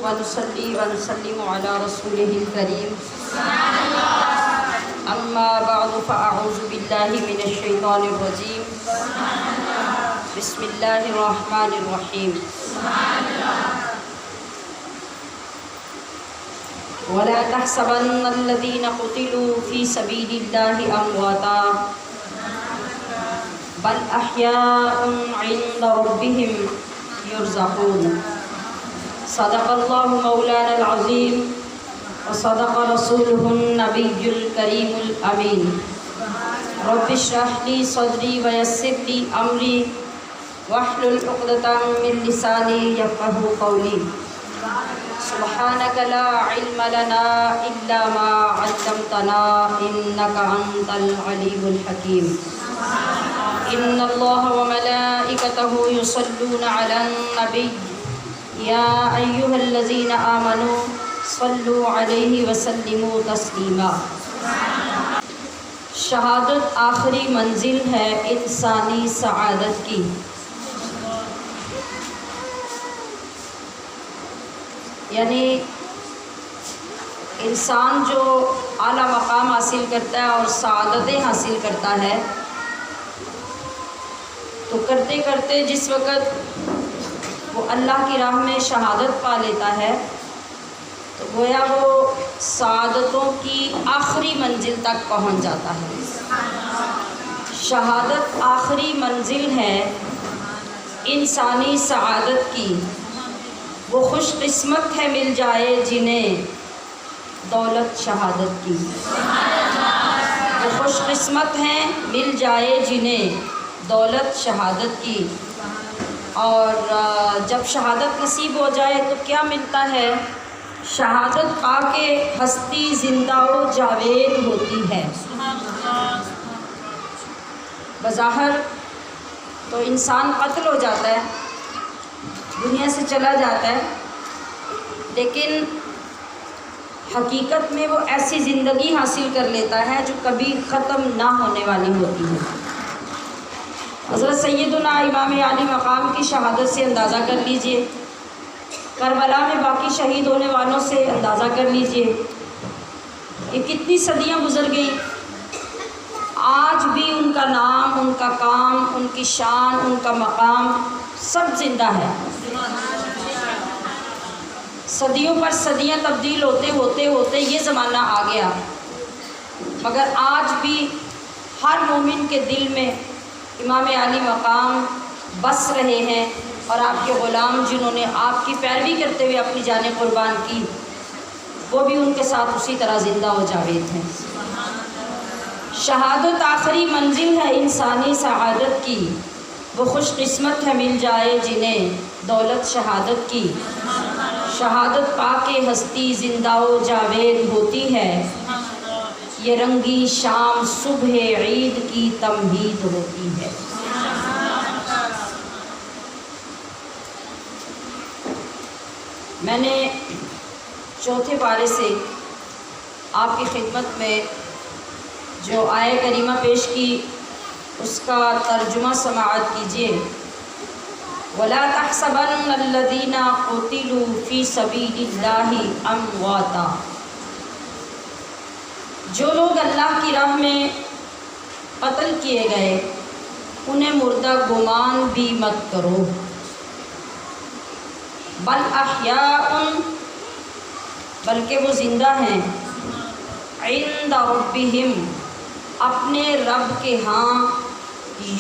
ونصلي ونسلم على رسوله الكريم أما بعد فأعوذ بالله من الشيطان الرجيم بسم الله الرحمن الرحيم ولا تحسبن الذين قتلوا في سبيل الله أمواتا بل أحياء عند ربهم يرزقون صدق الله مولانا العظيم وصدق رسوله النبي الكريم الأمين رب اشرح لي صدري ويسر لي أمري واحلل عقدة من لساني يفقهوا قولي سبحانك لا علم لنا إلا ما علمتنا إنك أنت العليم الحكيم إن الله وملائكته يصلون على النبي يا أيها الذين آمنوا صلوا عليه وسلموا تسلیما۔ شہادت آخری منزل ہے انسانی سعادت کی۔ یعنی انسان جو اعلیٰ مقام حاصل کرتا ہے اور سعادتیں حاصل کرتا ہے تو کرتے کرتے جس وقت وہ اللہ کی راہ میں شہادت پا لیتا ہے تو گویا وہ سعادتوں کی آخری منزل تک پہنچ جاتا ہے۔ شہادت آخری منزل ہے انسانی سعادت کی۔ وہ خوش قسمت ہے مل جائے جنہیں دولت شہادت کی۔ وہ خوش قسمت ہیں مل جائے جنہیں دولت شہادت کی۔ اور جب شہادت نصیب ہو جائے تو کیا ملتا ہے؟ شہادت پا کے ہستی زندہ و جاوید ہوتی ہے۔ بظاہر تو انسان قتل ہو جاتا ہے، دنیا سے چلا جاتا ہے، لیکن حقیقت میں وہ ایسی زندگی حاصل کر لیتا ہے جو کبھی ختم نہ ہونے والی ہوتی ہے۔ حضرت سیدنا امام عالی مقام کی شہادت سے اندازہ کر لیجئے، کربلا میں باقی شہید ہونے والوں سے اندازہ کر لیجئے، یہ کتنی صدیاں گزر گئیں، آج بھی ان کا نام، ان کا کام، ان کی شان، ان کا مقام سب زندہ ہے۔ صدیوں پر صدیاں تبدیل ہوتے ہوتے ہوتے یہ زمانہ آ گیا، مگر آج بھی ہر مومن کے دل میں امام عالی مقام بس رہے ہیں، اور آپ کے غلام جنہوں نے آپ کی پیروی کرتے ہوئے اپنی جانیں قربان کی وہ بھی ان کے ساتھ اسی طرح زندہ و جاوید ہیں۔ شہادت آخری منزل ہے انسانی سعادت کی۔ وہ خوش قسمت ہے مل جائے جنہیں دولت شہادت کی۔ شہادت پا کے ہستی زندہ و جاوید ہوتی ہے، یہ رنگی شام صبح عید کی تمہید ہوتی ہے۔ میں نے چوتھے پارے سے آپ کی خدمت میں جو آیہ کریمہ پیش کی اس کا ترجمہ سماعت کیجیے۔ وَلَا تَحْسَبَنَّ الَّذِينَ قُتِلُوا فِي سَبِيلِ اللَّهِ أَمْوَاتًا۔ جو لوگ اللہ کی راہ میں قتل کیے گئے انہیں مردہ گمان بھی مت کرو، بل احیاء، بلکہ وہ زندہ ہیں، عند ربہم، اپنے رب کے ہاں،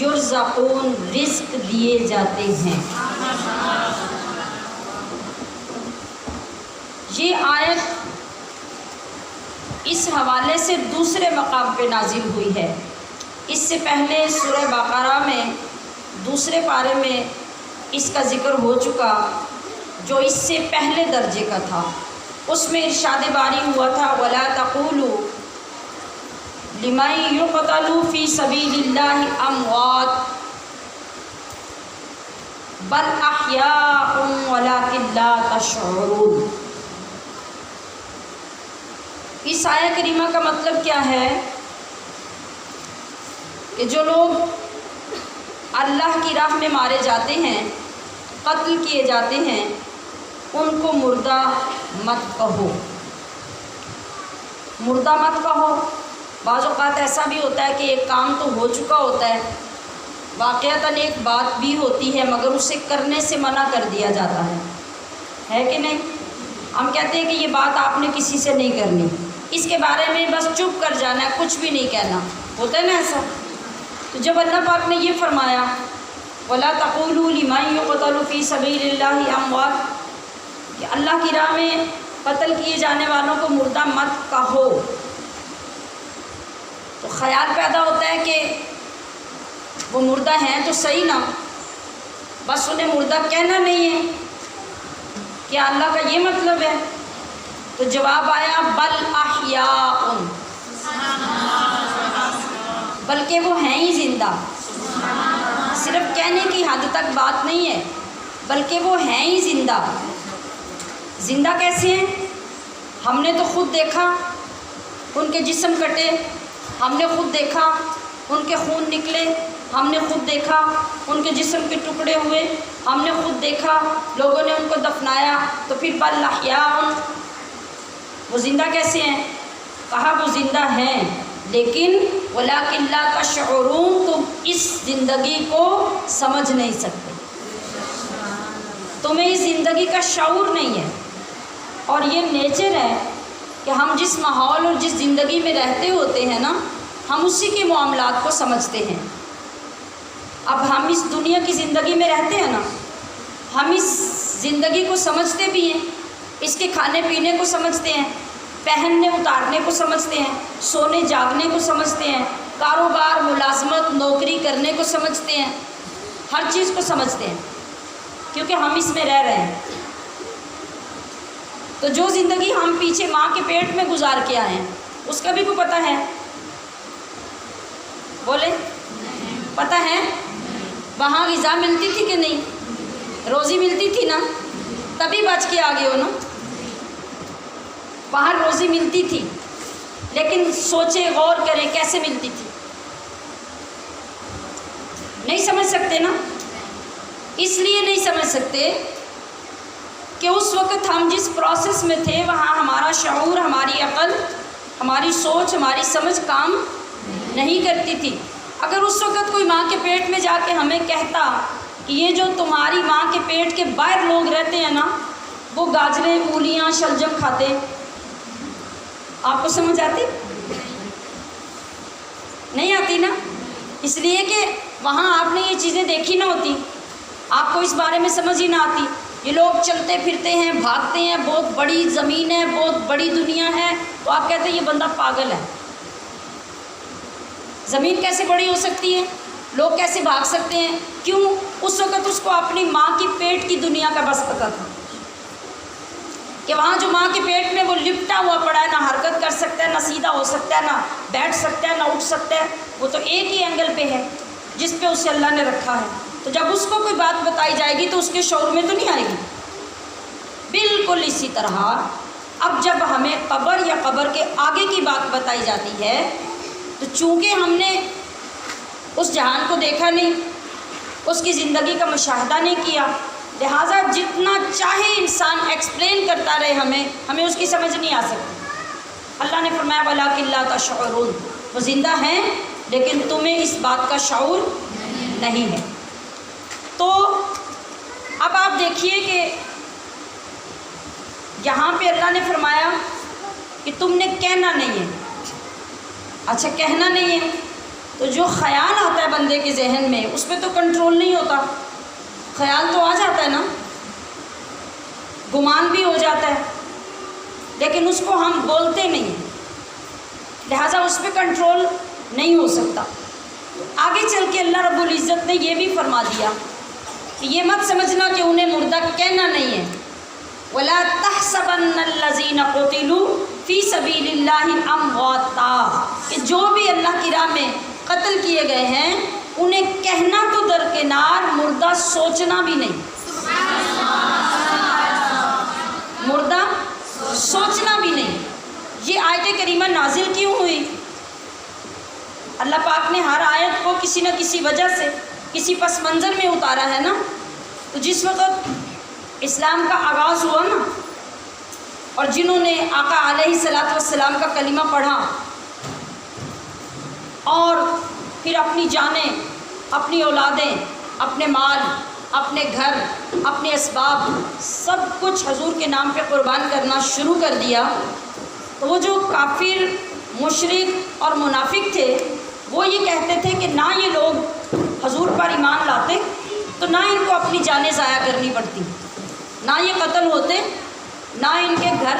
یرزقون، رزق دیے جاتے ہیں۔ یہ آیت اس حوالے سے دوسرے مقام پہ نازل ہوئی ہے۔ اس سے پہلے سورہ بقرہ میں دوسرے پارے میں اس کا ذکر ہو چکا جو اس سے پہلے درجے کا تھا۔ اس میں ارشاد باری ہوا تھا وَلَا تَقُولُوا لِمَن يُقْتَلُ فِي سَبِيلِ اللَّهِ أَمْوَاتٌ بَلْ أَحْيَاءٌ وَلَكِنْ لَا تَشْعُرُونَ۔ اس آیہ کریمہ کا مطلب کیا ہے کہ جو لوگ اللہ کی راہ میں مارے جاتے ہیں، قتل کیے جاتے ہیں، ان کو مردہ مت کہو، مردہ مت کہو۔ بعض اوقات ایسا بھی ہوتا ہے کہ ایک کام تو ہو چکا ہوتا ہے، واقعتاً ایک بات بھی ہوتی ہے مگر اسے کرنے سے منع کر دیا جاتا ہے کہ نہیں؟ ہم کہتے ہیں کہ یہ بات آپ نے کسی سے نہیں کرنی، اس کے بارے میں بس چپ کر جانا ہے، کچھ بھی نہیں کہنا، ہوتا ہے نا ایسا؟ تو جب اللہ پاک نے یہ فرمایا وَلَا تَقُولُوا لِمَن يُقْتَلُ فِي سَبِيلِ اللَّهِ أَمْوَاتٌ، کہ اللہ کی راہ میں قتل کیے جانے والوں کو مردہ مت کہو، تو خیال پیدا ہوتا ہے کہ وہ مردہ ہیں تو صحیح نا، بس انہیں مردہ کہنا نہیں ہے، کیا اللہ کا یہ مطلب ہے؟ تو جواب آیا بل احیاء، بلکہ وہ ہیں ہی زندہ، صرف کہنے کی حد تک بات نہیں ہے، بلکہ وہ ہیں ہی زندہ۔ زندہ کیسے ہیں؟ ہم نے تو خود دیکھا ان کے جسم کٹے، ہم نے خود دیکھا ان کے خون نکلے، ہم نے خود دیکھا ان کے جسم کے ٹکڑے ہوئے، ہم نے خود دیکھا لوگوں نے ان کو دفنایا، تو پھر بل احیاء، وہ زندہ کیسے ہیں؟ کہا وہ زندہ ہیں لیکن وَلَٰكِن لَا تَشْعُرُونَ، تم اس زندگی کو سمجھ نہیں سکتے، تمہیں اس زندگی کا شعور نہیں ہے۔ اور یہ نیچر ہے کہ ہم جس ماحول اور جس زندگی میں رہتے ہوتے ہیں نا، ہم اسی کے معاملات کو سمجھتے ہیں۔ اب ہم اس دنیا کی زندگی میں رہتے ہیں نا، ہم اس زندگی کو سمجھتے بھی ہیں، اس کے کھانے پینے کو سمجھتے ہیں، پہننے اتارنے کو سمجھتے ہیں، سونے جاگنے کو سمجھتے ہیں، کاروبار ملازمت نوکری کرنے کو سمجھتے ہیں، ہر چیز کو سمجھتے ہیں کیونکہ ہم اس میں رہ رہے ہیں۔ تو جو زندگی ہم پیچھے ماں کے پیٹ میں گزار کے آئے ہیں اس کا بھی کوئی پتہ ہے؟ بولے پتہ ہے؟ وہاں غذا ملتی تھی کہ نہیں؟ روزی ملتی تھی نا، تبھی بچ کے آگے ہو نا۔ وہاں روزی ملتی تھی لیکن سوچیں غور کریں کیسے ملتی تھی؟ نہیں سمجھ سکتے نا، اس لیے نہیں سمجھ سکتے کہ اس وقت ہم جس پروسیس میں تھے وہاں ہمارا شعور، ہماری عقل، ہماری سوچ، ہماری سمجھ کام نہیں کرتی تھی۔ اگر اس وقت کوئی ماں کے پیٹ میں جا کے ہمیں کہتا کہ یہ جو تمہاری ماں کے پیٹ کے باہر لوگ رہتے ہیں نا، وہ گاجریں، مولیاں، شلجم کھاتے، آپ کو سمجھ آتی؟ نہیں آتی نا، اس لیے کہ وہاں آپ نے یہ چیزیں دیکھی نہ ہوتی، آپ کو اس بارے میں سمجھ ہی نہ آتی۔ یہ لوگ چلتے پھرتے ہیں، بھاگتے ہیں، بہت بڑی زمین ہے، بہت بڑی دنیا ہے، تو آپ کہتے ہیں یہ بندہ پاگل ہے۔ زمین کیسے بڑی ہو سکتی ہے؟ لوگ کیسے بھاگ سکتے ہیں؟ کیوں؟ اس وقت اس کو اپنی ماں کی پیٹ کی دنیا کا بس پتہ تھا کہ وہاں جو ماں کے پیٹ میں وہ لپٹا ہوا پڑا ہے، نہ حرکت کر سکتا ہے، نہ سیدھا ہو سکتا ہے، نہ بیٹھ سکتا ہے، نہ اٹھ سکتا ہے، وہ تو ایک ہی اینگل پہ ہے جس پہ اسے اللہ نے رکھا ہے۔ تو جب اس کو کوئی بات بتائی جائے گی تو اس کے شعور میں تو نہیں آئے گی۔ بالکل اسی طرح اب جب ہمیں قبر یا قبر کے آگے کی بات بتائی جاتی ہے تو چونکہ ہم نے اس جہان کو دیکھا نہیں، اس کی زندگی کا مشاہدہ نہیں کیا، لہٰذا جتنا چاہے انسان ایکسپلین کرتا رہے ہمیں اس کی سمجھ نہیں آ سکتی۔ اللہ نے فرمایا وَلَٰكِن لَا تَشْعُرُونَ، وہ زندہ ہیں لیکن تمہیں اس بات کا شعور نہیں ہے۔ تو اب آپ دیکھیے کہ یہاں پہ اللہ نے فرمایا کہ تم نے کہنا نہیں ہے۔ اچھا کہنا نہیں ہے تو جو خیال آتا ہے بندے کے ذہن میں اس پہ تو کنٹرول نہیں ہوتا، خیال تو آ جاتا ہے نا، گمان بھی ہو جاتا ہے، لیکن اس کو ہم بولتے نہیں ہیں، لہٰذا اس پہ کنٹرول نہیں ہو سکتا۔ تو آگے چل کے اللہ رب العزت نے یہ بھی فرما دیا کہ یہ مت سمجھنا کہ انہیں مردہ کہنا نہیں ہے۔ وَلَا تَحْسَبَنَّ الَّذِينَ قُتِلُوا فِي سَبِيلِ اللَّهِ أَمْوَاتًا، کہ جو بھی اللہ کی راہ میں قتل کیے گئے ہیں انہیں کہنا تو درکنار، مردہ سوچنا بھی نہیں، مردہ سوچنا بھی نہیں۔ یہ آیت کریمہ نازل کیوں ہوئی؟ اللہ پاک نے ہر آیت کو کسی نہ کسی وجہ سے کسی پس منظر میں اتارا ہے نا۔ تو جس وقت اسلام کا آغاز ہوا نا، اور جنہوں نے آقا علیہ الصلوۃ والسلام کا کلمہ پڑھا اور پھر اپنی جانیں، اپنی اولادیں، اپنے مال، اپنے گھر، اپنے اسباب، سب کچھ حضور کے نام پہ قربان کرنا شروع کر دیا، تو وہ جو کافر، مشرک اور منافق تھے وہ یہ کہتے تھے کہ نہ یہ لوگ حضور پر ایمان لاتے تو نہ ان کو اپنی جانیں ضائع کرنی پڑتی، نہ یہ قتل ہوتے، نہ ان کے گھر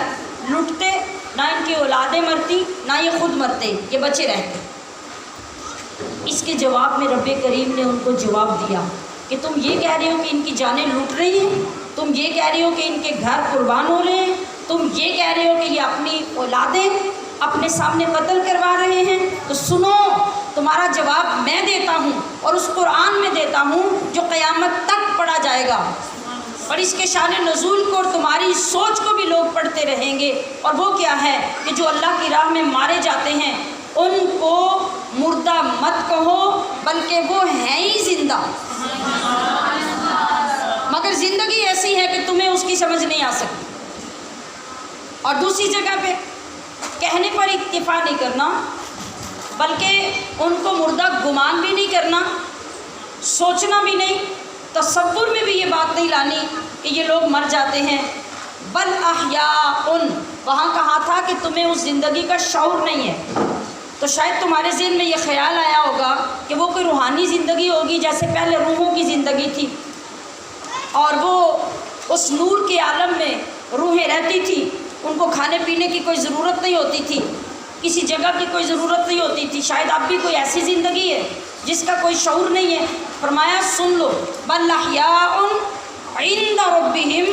لٹتے، نہ ان کی اولادیں مرتی، نہ یہ خود مرتے، یہ بچے رہتے۔ اس کے جواب میں رب کریم نے ان کو جواب دیا کہ تم یہ کہہ رہے ہو کہ ان کی جانیں لوٹ رہی ہیں، تم یہ کہہ رہے ہو کہ ان کے گھر قربان ہو رہے ہیں، تم یہ کہہ رہے ہو کہ یہ اپنی اولادیں اپنے سامنے قتل کروا رہے ہیں، تو سنو تمہارا جواب میں دیتا ہوں اور اس قرآن میں دیتا ہوں جو قیامت تک پڑھا جائے گا، اور اس کے شان نزول کو اور تمہاری سوچ کو بھی لوگ پڑھتے رہیں گے، اور وہ کیا ہے کہ جو اللہ کی راہ میں مارے جاتے ہیں ان کو مردہ مت کہو بلکہ وہ ہیں ہی زندہ، مگر زندگی ایسی ہے کہ تمہیں اس کی سمجھ نہیں آ سکتی۔ اور دوسری جگہ پہ کہنے پر اکتفا نہیں کرنا بلکہ ان کو مردہ گمان بھی نہیں کرنا، سوچنا بھی نہیں، تصور میں بھی یہ بات نہیں لانی کہ یہ لوگ مر جاتے ہیں، بل احیاء، وہاں کہا تھا کہ تمہیں اس زندگی کا شعور نہیں ہے، تو شاید تمہارے ذہن میں یہ خیال آیا ہوگا کہ وہ کوئی روحانی زندگی ہوگی جیسے پہلے روحوں کی زندگی تھی، اور وہ اس نور کے عالم میں روحیں رہتی تھی، ان کو کھانے پینے کی کوئی ضرورت نہیں ہوتی تھی، کسی جگہ کی کوئی ضرورت نہیں ہوتی تھی، شاید اب بھی کوئی ایسی زندگی ہے جس کا کوئی شعور نہیں ہے۔ فرمایا سن لو، بل احیاء عند ربہم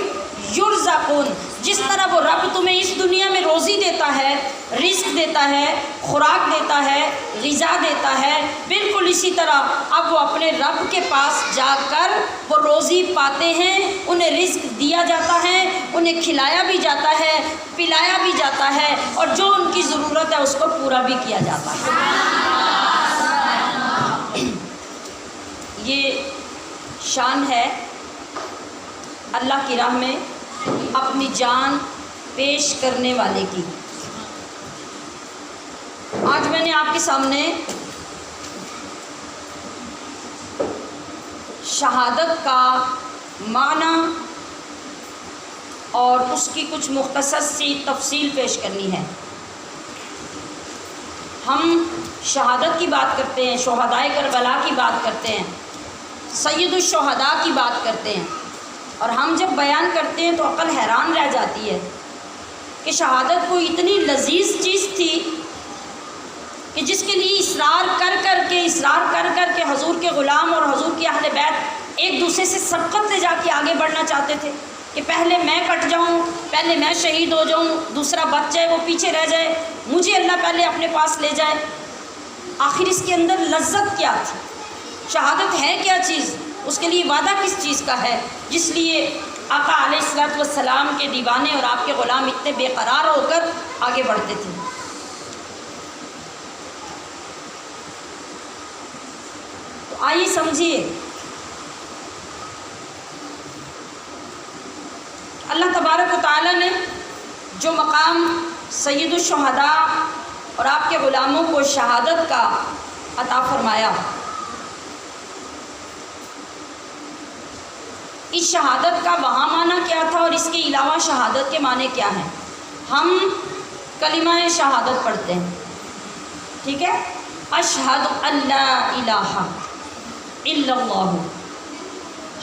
یرزقون، جس طرح وہ رب تمہیں اس دنیا میں روزی دیتا ہے، رزق دیتا ہے، خوراک دیتا ہے، غذا دیتا ہے، بالکل اسی طرح اب وہ اپنے رب کے پاس جا کر وہ روزی پاتے ہیں، انہیں رزق دیا جاتا ہے، انہیں کھلایا بھی جاتا ہے، پلایا بھی جاتا ہے، اور جو ان کی ضرورت ہے اس کو پورا بھی کیا جاتا ہے۔ یہ شان ہے اللہ کی راہ میں اپنی جان پیش کرنے والے کی۔ آج میں نے آپ کے سامنے شہادت کا معنی اور اس کی کچھ مختصر سی تفصیل پیش کرنی ہے۔ ہم شہادت کی بات کرتے ہیں، شہدائے کربلا کی بات کرتے ہیں، سید الشہداء کی بات کرتے ہیں، اور ہم جب بیان کرتے ہیں تو عقل حیران رہ جاتی ہے کہ شہادت کوئی اتنی لذیذ چیز تھی کہ جس کے لیے اصرار کر کر کے حضور کے غلام اور حضور کی اہل بیت ایک دوسرے سے سبقت لے جا کے آگے بڑھنا چاہتے تھے کہ پہلے میں کٹ جاؤں، پہلے میں شہید ہو جاؤں، دوسرا بچ جائے، وہ پیچھے رہ جائے، مجھے اللہ پہلے اپنے پاس لے جائے۔ آخر اس کے اندر لذت کیا تھی؟ شہادت ہے کیا چیز؟ اس کے لیے وعدہ کس چیز کا ہے جس لیے آقا علیہ الصلوۃ والسلام کے دیوانے اور آپ کے غلام اتنے بے قرار ہو کر آگے بڑھتے تھے؟ تو آئیے سمجھیے، اللہ تبارک و تعالیٰ نے جو مقام سید الشہداء اور آپ کے غلاموں کو شہادت کا عطا فرمایا، اس شہادت کا وہاں معنی کیا تھا اور اس کے علاوہ شہادت کے معنی کیا ہیں؟ ہم کلمہ شہادت پڑھتے ہیں، ٹھیک ہے، اشہد ان لا الہ الا اللہ۔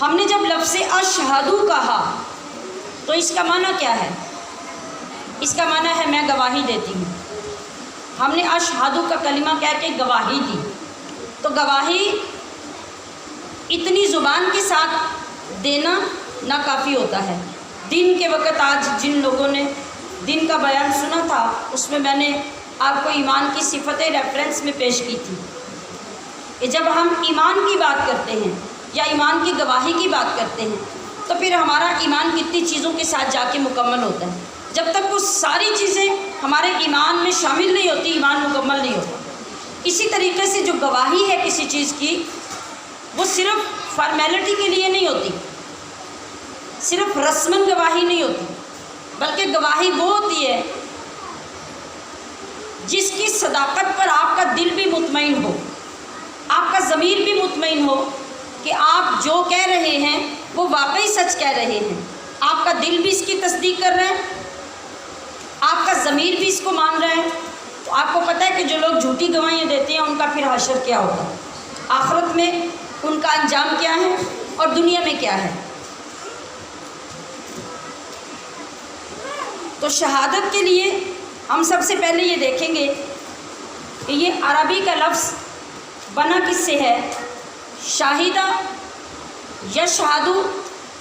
ہم نے جب لفظ اشہدو کہا تو اس کا معنی کیا ہے؟ اس کا معنی ہے میں گواہی دیتی ہوں۔ ہم نے اشہدو کا کلمہ کہہ کے گواہی دی، تو گواہی اتنی زبان کے ساتھ دینا ناکافی ہوتا ہے۔ دن کے وقت آج جن لوگوں نے دن کا بیان سنا تھا اس میں نے آپ کو ایمان کی صفتیں ریفرنس میں پیش کی تھی کہ جب ہم ایمان کی بات کرتے ہیں یا ایمان کی گواہی کی بات کرتے ہیں تو پھر ہمارا ایمان کتنی چیزوں کے ساتھ جا کے مکمل ہوتا ہے۔ جب تک وہ ساری چیزیں ہمارے ایمان میں شامل نہیں ہوتی ایمان مکمل نہیں ہوتا۔ اسی طریقے سے جو گواہی ہے کسی چیز کی وہ صرف فارمیلٹی کے لیے نہیں ہوتی، صرف رسماً گواہی نہیں ہوتی، بلکہ گواہی وہ ہوتی ہے جس کی صداقت پر آپ کا دل بھی مطمئن ہو، آپ کا ضمیر بھی مطمئن ہو کہ آپ جو کہہ رہے ہیں وہ واقعی سچ کہہ رہے ہیں، آپ کا دل بھی اس کی تصدیق کر رہا ہے، آپ کا ضمیر بھی اس کو مان رہا ہے۔ تو آپ کو پتہ ہے کہ جو لوگ جھوٹی گواہیاں دیتے ہیں ان کا پھر حشر کیا ہوگا، آخرت میں ان کا انجام کیا ہے اور دنیا میں کیا ہے۔ تو شہادت کے لیے ہم سب سے پہلے یہ دیکھیں گے کہ یہ عربی کا لفظ بنا کس سے ہے؟ شاہدہ یشہد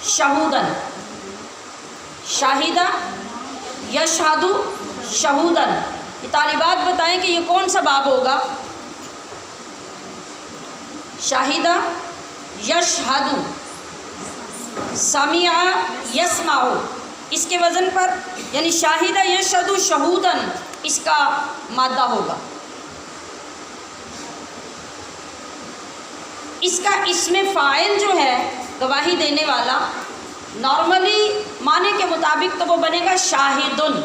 شہودن، شاہدہ یشہد شہودن۔ یہ طالبات بتائیں کہ یہ کون سا باب ہوگا؟ شاہدہ یشہد، سمع یسمع، اس کے وزن پر یعنی شاہدہ یشہد شہودن اس کا مادہ ہوگا۔ اس کا اسم فاعل جو ہے گواہی دینے والا، نارملی معنی کے مطابق تو وہ بنے گا شاہدن،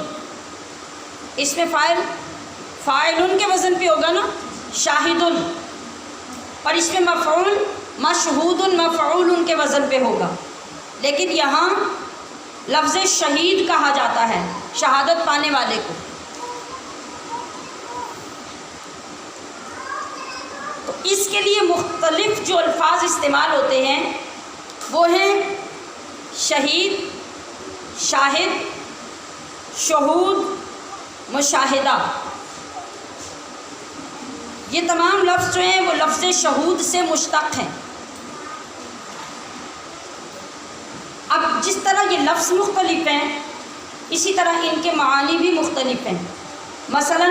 اس میں فاعلن کے وزن پہ ہوگا نا شاہدن، اور اس میں مفعول مشہودن مفعولن کے وزن پہ ہوگا، لیکن یہاں لفظ شہید کہا جاتا ہے شہادت پانے والے کو۔ تو اس کے لیے مختلف جو الفاظ استعمال ہوتے ہیں وہ ہیں شہید، شاہد، شہود، مشاہدہ۔ یہ تمام لفظ جو ہیں وہ لفظ شہود سے مشتق ہیں۔ اب جس طرح یہ لفظ مختلف ہیں اسی طرح ان کے معانی بھی مختلف ہیں۔ مثلا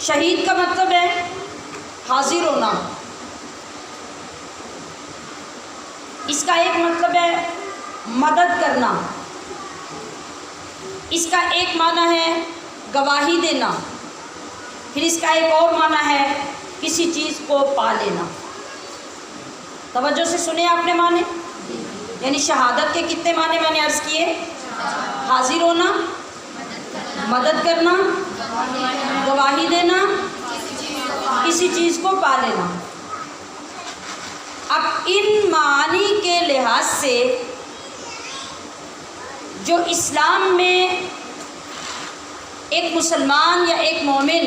شہید کا مطلب ہے حاضر ہونا، اس کا ایک مطلب ہے مدد کرنا، اس کا ایک معنی ہے گواہی دینا، پھر اس کا ایک اور معنی ہے کسی چیز کو پا لینا۔ توجہ سے سنے آپ نے معنی، یعنی شہادت کے کتنے معنی میں نے عرض کیے؟ حاضر ہونا، مدد کرنا، گواہی دینا، کسی چیز کو پا لینا۔ اب ان معانی کے لحاظ سے جو اسلام میں ایک مسلمان یا ایک مومن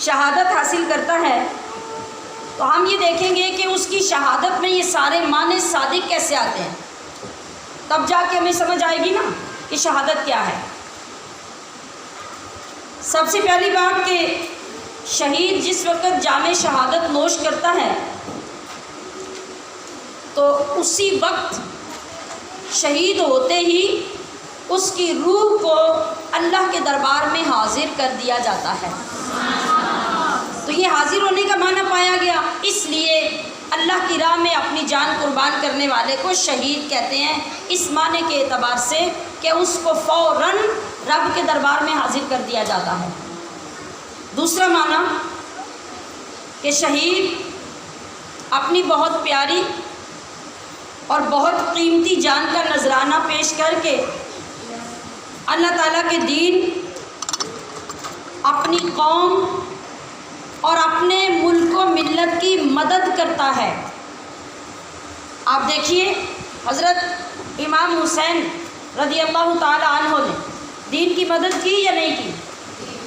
شہادت حاصل کرتا ہے تو ہم یہ دیکھیں گے کہ اس کی شہادت میں یہ سارے معنی صادق کیسے آتے ہیں، تب جا کے ہمیں سمجھ آئے گی نا کہ شہادت کیا ہے۔ سب سے پہلی بات کہ شہید جس وقت جام شہادت نوش کرتا ہے تو اسی وقت شہید ہوتے ہی اس کی روح کو اللہ کے دربار میں حاضر کر دیا جاتا ہے۔ تو یہ حاضر ہونے کا معنی پایا گیا، اس لیے اللہ کی راہ میں اپنی جان قربان کرنے والے کو شہید کہتے ہیں، اس معنی کے اعتبار سے کہ اس کو فوراً رب کے دربار میں حاضر کر دیا جاتا ہے۔ دوسرا معنی کہ شہید اپنی بہت پیاری اور بہت قیمتی جان کا نذرانہ پیش کر کے اللہ تعالیٰ کے دین، اپنی قوم اور اپنے ملک و ملت کی مدد کرتا ہے۔ آپ دیکھیے حضرت امام حسین رضی اللہ تعالی عنہ نے دین کی مدد کی یا نہیں کی؟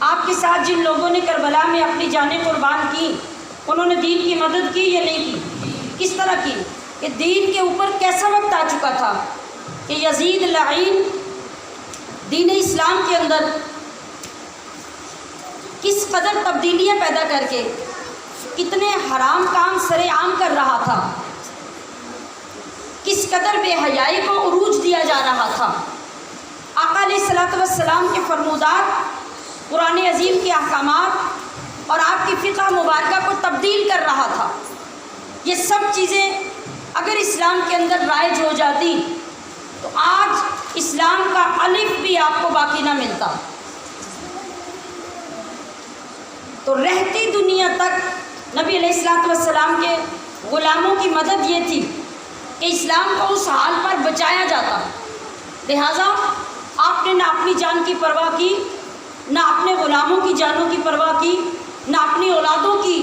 آپ کے ساتھ جن لوگوں نے کربلا میں اپنی جانیں قربان کی انہوں نے دین کی مدد کی یا نہیں کی؟ کس طرح کی؟ کہ دین کے اوپر کیسا وقت آ چکا تھا کہ یزید لعین دین اسلام کے اندر کس قدر تبدیلیاں پیدا کر کے کتنے حرام کام سر عام کر رہا تھا، کس قدر بے حیائی کو عروج دیا جا رہا تھا، آقا علیہ الصلوۃ والسلام کے فرمودات، قرآن عظیم کے احکامات اور آپ کی فقہ مبارکہ کو تبدیل کر رہا تھا۔ یہ سب چیزیں اگر اسلام کے اندر رائج ہو جاتی تو آج اسلام کا الف بھی آپ کو باقی نہ ملتا۔ تو رہتی دنیا تک نبی علیہ الصلوۃ والسلام کے غلاموں کی مدد یہ تھی کہ اسلام کو اس حال پر بچایا جاتا۔ لہٰذا آپ نے نہ اپنی جان کی پرواہ کی، نہ اپنے غلاموں کی جانوں کی پرواہ کی، نہ اپنی اولادوں کی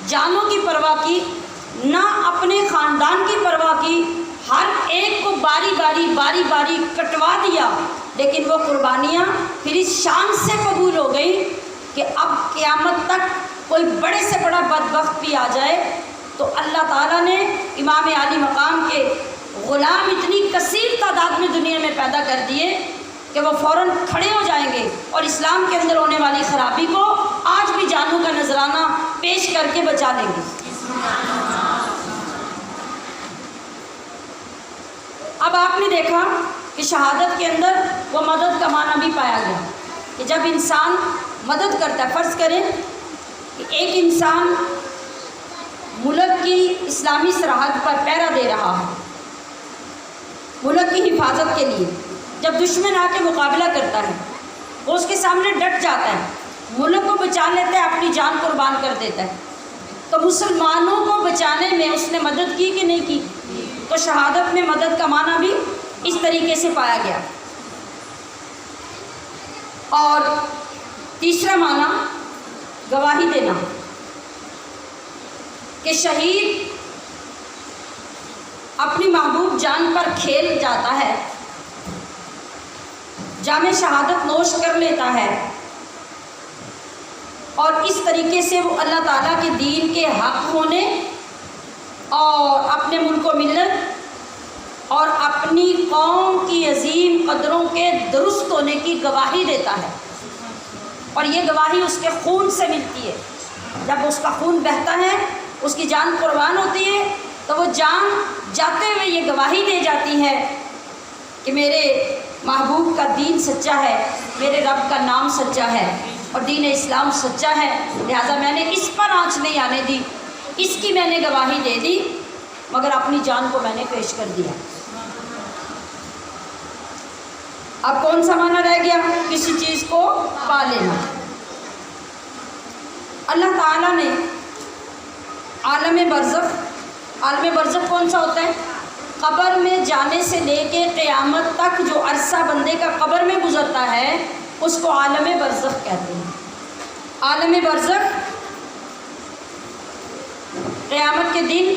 جانوں کی پرواہ کی، نہ اپنے خاندان کی پرواہ کی۔ ہر ایک کو باری باری کٹوا دیا، لیکن وہ قربانیاں پھر اس شان سے قبول ہو گئی کہ اب قیامت تک کوئی بڑے سے بڑا بدبخت بھی آ جائے تو اللہ تعالیٰ نے امام عالی مقام کے غلام اتنی کثیر تعداد میں دنیا میں پیدا کر دیے کہ وہ فوراً کھڑے ہو جائیں گے اور اسلام کے اندر ہونے والی خرابی کو آج بھی جانوں کا نذرانہ پیش کر کے بچا لیں گے۔ اب آپ نے دیکھا کہ شہادت کے اندر وہ مدد کا معنی بھی پایا گیا کہ جب انسان مدد کرتا ہے، فرض کریں کہ ایک انسان ملک کی اسلامی سرحد پر پہرا دے رہا ہے، ملک کی حفاظت کے لیے، جب دشمن آ کے مقابلہ کرتا ہے وہ اس کے سامنے ڈٹ جاتا ہے، ملک کو بچا لیتا ہے، اپنی جان قربان کر دیتا ہے، تو مسلمانوں کو بچانے میں اس نے مدد کی کہ نہیں کی؟ تو شہادت میں مدد کا معنی بھی اس طریقے سے پایا گیا۔ اور تیسرا معنی گواہی دینا کہ شہید اپنی محبوب جان پر کھیل جاتا ہے، جام شہادت نوش کر لیتا ہے، اور اس طریقے سے وہ اللہ تعالیٰ کے دین کے حق ہونے اور اپنے ملک و ملت اور اپنی قوم کی عظیم قدروں کے درست ہونے کی گواہی دیتا ہے، اور یہ گواہی اس کے خون سے ملتی ہے۔ جب اس کا خون بہتا ہے، اس کی جان قربان ہوتی ہے، تو وہ جان جاتے ہوئے یہ گواہی دے جاتی ہے کہ میرے محبوب کا دین سچا ہے، میرے رب کا نام سچا ہے اور دین اسلام سچا ہے، لہٰذا میں نے اس پر آنچ نہیں آنے دی، اس کی میں نے گواہی دے دی، مگر اپنی جان کو میں نے پیش کر دیا۔ اب کون سا معنی رہ گیا؟ کسی چیز کو پا لینا۔ اللہ تعالیٰ نے عالم برزخ کون سا ہوتا ہے؟ قبر میں جانے سے لے کے قیامت تک جو عرصہ بندے کا قبر میں گزرتا ہے اس کو عالم برزخ کہتے ہیں۔ عالم برزخ قیامت کے دن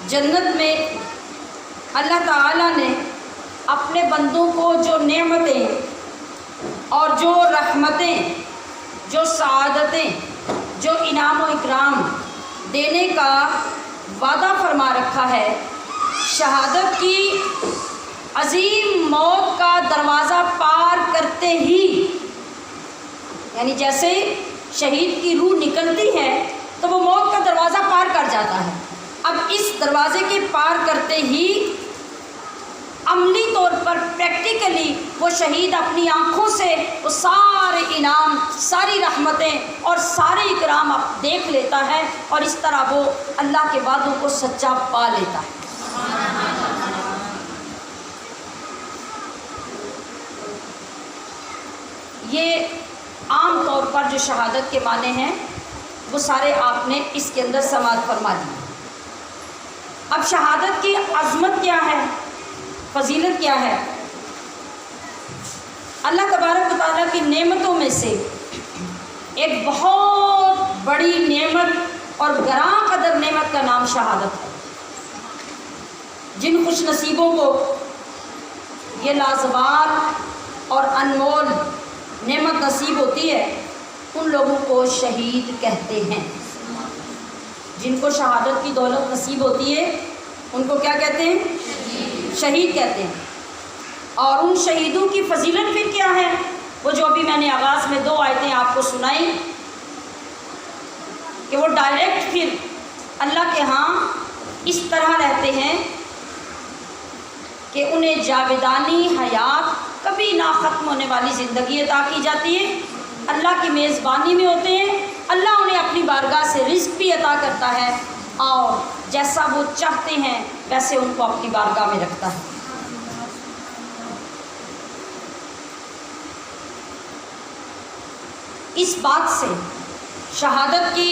جنت میں اللہ تعالیٰ نے اپنے بندوں کو جو نعمتیں اور جو رحمتیں، جو سعادتیں، جو انعام و اکرام دینے کا وعدہ فرما رکھا ہے، شہادت کی عظیم موت کا دروازہ پار کرتے ہی، یعنی جیسے شہید کی روح نکلتی ہے تو وہ موت کا دروازہ پار کر جاتا ہے، اب اس دروازے کے پار کرتے ہی عملی طور پر پریکٹیکلی وہ شہید اپنی آنکھوں سے وہ سارے انعام، ساری رحمتیں اور سارے اکرام دیکھ لیتا ہے، اور اس طرح وہ اللہ کے وعدوں کو سچا پا لیتا ہے۔ یہ عام طور پر جو شہادت کے معنی ہیں وہ سارے آپ نے اس کے اندر سماعت فرما دی۔ اب شہادت کی عظمت کیا ہے، فضیلت کیا ہے؟ اللہ تبارک و تعالیٰ کی نعمتوں میں سے ایک بہت بڑی نعمت اور گراں قدر نعمت کا نام شہادت ہے۔ جن خوش نصیبوں کو یہ لازوال اور انمول نعمت نصیب ہوتی ہے ان لوگوں کو شہید کہتے ہیں۔ جن کو شہادت کی دولت نصیب ہوتی ہے ان کو کیا کہتے ہیں؟ شہید کہتے ہیں۔ اور ان شہیدوں کی فضیلت پھر کیا ہے؟ وہ جو ابھی میں نے آغاز میں 2 آیتیں آپ کو سنائی کہ وہ ڈائریکٹ پھر اللہ کے ہاں اس طرح رہتے ہیں کہ انہیں جاویدانی حیات، کبھی نہ ختم ہونے والی زندگی عطا کی جاتی ہے، اللہ کی میزبانی میں ہوتے ہیں، اللہ انہیں اپنی بارگاہ سے رزق بھی عطا کرتا ہے، اور جیسا وہ چاہتے ہیں ویسے ان کو اپنی بارگاہ میں رکھتا ہے۔ اس بات سے شہادت کی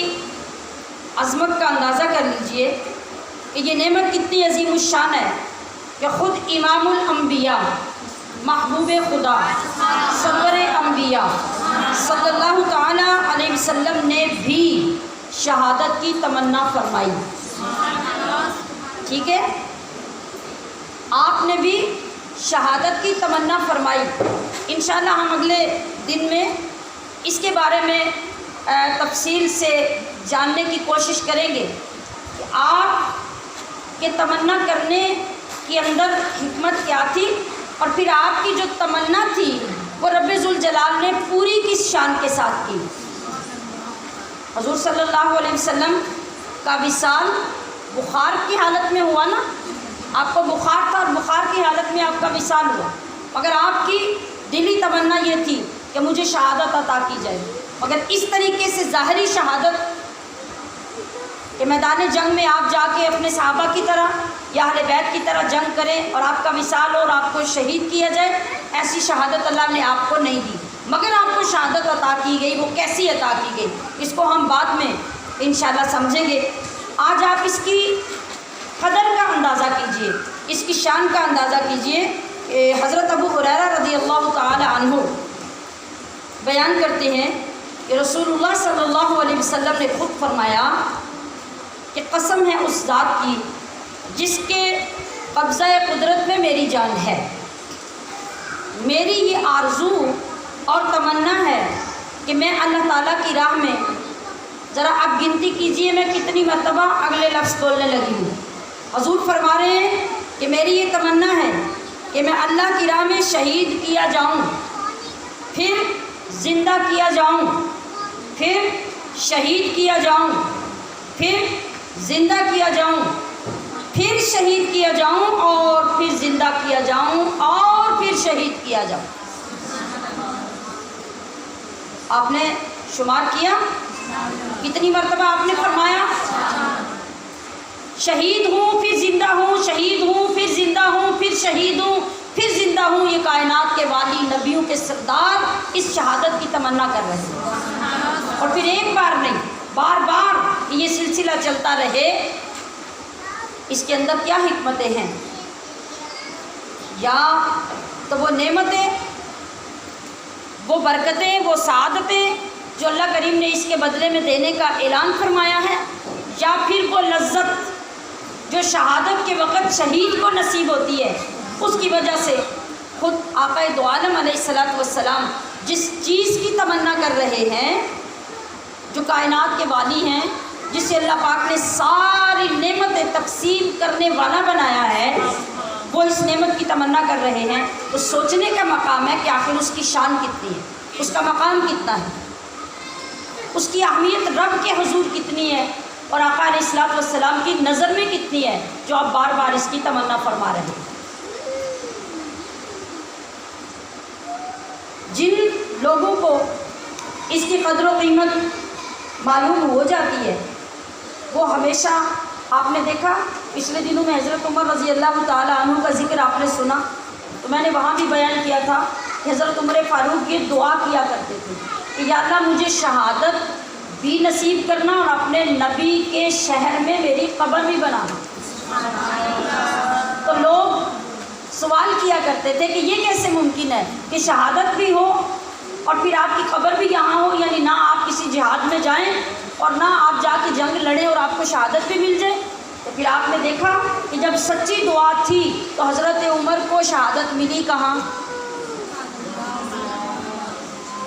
عظمت کا اندازہ کر لیجئے کہ یہ نعمت کتنی عظیم الشان ہے کہ خود امام الانبیاء محبوب خدا سرور انبیاء صلی اللہ تعالیٰ علیہ وسلم نے بھی شہادت کی تمنا فرمائی. ٹھیک ہے، آپ نے بھی شہادت کی تمنا فرمائی. انشاءاللہ ہم اگلے دن میں اس کے بارے میں تفصیل سے جاننے کی کوشش کریں گے کہ آپ کے تمنا کرنے کے اندر حکمت کیا تھی، اور پھر آپ کی جو تمنا تھی وہ رب ذوالجلال نے پوری کس شان کے ساتھ کی. حضور صلی اللہ علیہ وسلم کا وصال بخار کی حالت میں ہوا نا، آپ کو بخار تھا اور بخار کی حالت میں آپ کا وصال ہوا، مگر آپ کی دلی تمنا یہ تھی کہ مجھے شہادت عطا کی جائے. مگر اس طریقے سے ظاہری شہادت کہ میدان جنگ میں آپ جا کے اپنے صحابہ کی طرح یا اہل بیت کی طرح جنگ کریں اور آپ کا وصال ہو اور آپ کو شہید کیا جائے، ایسی شہادت اللہ نے آپ کو نہیں دی. مگر آپ کو شہادت عطا کی گئی. وہ کیسی عطا کی گئی اس کو ہم بعد میں انشاءاللہ سمجھیں گے. آج آپ اس کی قدر کا اندازہ کیجئے، اس کی شان کا اندازہ کیجئے. حضرت ابو ہریرہ رضی اللہ تعالی عنہ بیان کرتے ہیں کہ رسول اللہ صلی اللہ علیہ وسلم نے خود فرمایا کہ قسم ہے اس ذات کی جس کے قبضہ قدرت میں میری جان ہے، میری یہ آرزو اور تمنا ہے کہ میں اللہ تعالیٰ کی راہ میں، ذرا آپ گنتی کیجئے میں کتنی مرتبہ اگلے لفظ بولنے لگی ہوں. حضور فرما رہے ہیں کہ میری یہ تمنا ہے کہ میں اللہ کی راہ میں شہید کیا جاؤں، پھر زندہ کیا جاؤں، پھر شہید کیا جاؤں، پھر زندہ کیا جاؤں، پھر شہید کیا جاؤں، اور پھر زندہ کیا جاؤں، اور پھر شہید کیا جاؤں. آپ نے شمار کیا کتنی مرتبہ آپ نے فرمایا شہید ہوں پھر زندہ ہوں، شہید ہوں پھر زندہ ہوں، پھر شہید ہوں پھر زندہ ہوں. یہ کائنات کے والی نبیوں کے سردار اس شہادت کی تمنا کر رہے ہیں، اور پھر ایک بار نہیں بار بار یہ سلسلہ چلتا رہے. اس کے اندر کیا حکمتیں ہیں؟ یا تو وہ نعمتیں، وہ برکتیں، وہ سعادتیں جو اللہ کریم نے اس کے بدلے میں دینے کا اعلان فرمایا ہے، یا پھر وہ لذت جو شہادت کے وقت شہید کو نصیب ہوتی ہے. اس کی وجہ سے خود آقا دو عالم علیہ الصلوۃ والسلام جس چیز کی تمنا کر رہے ہیں، جو کائنات کے والی ہیں، جسے اللہ پاک نے ساری نعمتیں تقسیم کرنے والا بنایا ہے، وہ اس نعمت کی تمنا کر رہے ہیں. تو سوچنے کا مقام ہے کہ آخر اس کی شان کتنی ہے، اس کا مقام کتنا ہے، اس کی اہمیت رب کے حضور کتنی ہے، اور آقا علیہ الصلوۃ والسلام کی نظر میں کتنی ہے، جو آپ بار بار اس کی تمنا فرما رہے ہیں. جن لوگوں کو اس کی قدر و قیمت معلوم ہو جاتی ہے، وہ ہمیشہ، آپ نے دیکھا پچھلے دنوں میں حضرت عمر رضی اللہ تعالیٰ عنہ کا ذکر آپ نے سنا، تو میں نے وہاں بھی بیان کیا تھا کہ حضرت عمر فاروق یہ دعا کیا کرتے تھے کہ یا اللہ مجھے شہادت بھی نصیب کرنا اور اپنے نبی کے شہر میں میری قبر بھی بنانا. تو لوگ سوال کیا کرتے تھے کہ یہ کیسے ممکن ہے کہ شہادت بھی ہو اور پھر آپ کی قبر بھی یہاں ہو، یعنی نہ آپ کسی جہاد میں جائیں اور نہ آپ جا کے جنگ لڑیں اور آپ کو شہادت بھی مل جائے. تو پھر آپ نے دیکھا کہ جب سچی دعا تھی تو حضرت عمر کو شہادت ملی کہاں؟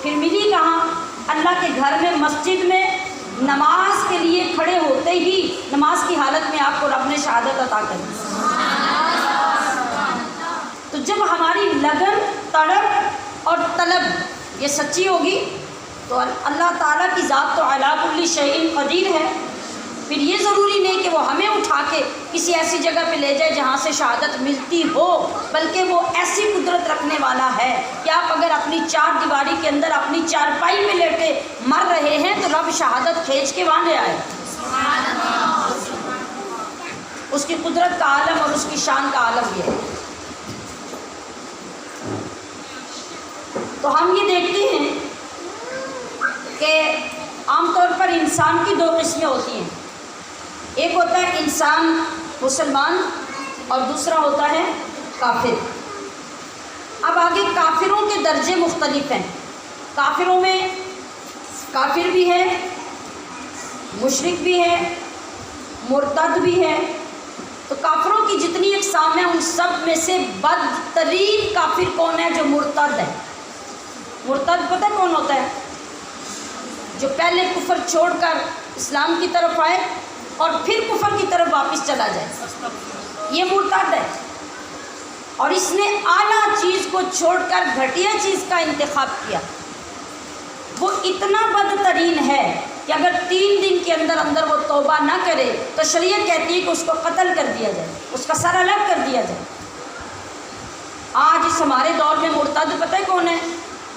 پھر ملی کہاں؟ اللہ کے گھر میں، مسجد میں نماز کے لیے کھڑے ہوتے ہی نماز کی حالت میں آپ کو رب نے شہادت عطا کر دی. تو جب ہماری لگن، تڑپ اور طلب یہ سچی ہوگی تو اللہ تعالیٰ کی ذات تو علی کل شیء قدیر ہے. پھر یہ ضروری نہیں کہ وہ ہمیں اٹھا کے کسی ایسی جگہ پہ لے جائے جہاں سے شہادت ملتی ہو، بلکہ وہ ایسی قدرت رکھنے والا ہے کہ آپ اگر اپنی چار دیواری کے اندر اپنی چارپائی میں لیٹے مر رہے ہیں تو رب شہادت کھینچ کے وہاں لے آئے. اس کی قدرت کا عالم اور اس کی شان کا عالم یہ ہے. تو ہم یہ دیکھتے ہیں کہ عام طور پر انسان کی دو قسمیں ہوتی ہیں. ایک ہوتا ہے انسان مسلمان اور دوسرا ہوتا ہے کافر۔ اب آگے کافروں کے درجے مختلف ہیں۔ کافروں میں کافر بھی ہے، مشرک بھی ہے، مرتد بھی ہے۔ تو کافروں کی جتنی اقسام ہیں ان سب میں سے بدترین کافر کون ہے؟ جو مرتد ہے۔ مرتد پتہ کون ہوتا ہے؟ جو پہلے کفر چھوڑ کر اسلام کی طرف آئے اور پھر کفر کی طرف واپس چلا جائے، یہ مرتد ہے۔ اور اس نے اعلیٰ چیز کو چھوڑ کر گھٹیا چیز کا انتخاب کیا۔ وہ اتنا بدترین ہے کہ اگر 3 دن کے اندر اندر وہ توبہ نہ کرے تو شریعت کہتی ہے کہ اس کو قتل کر دیا جائے، اس کا سر الگ کر دیا جائے۔ آج اس ہمارے دور میں مرتد پتہ ہے کون ہے؟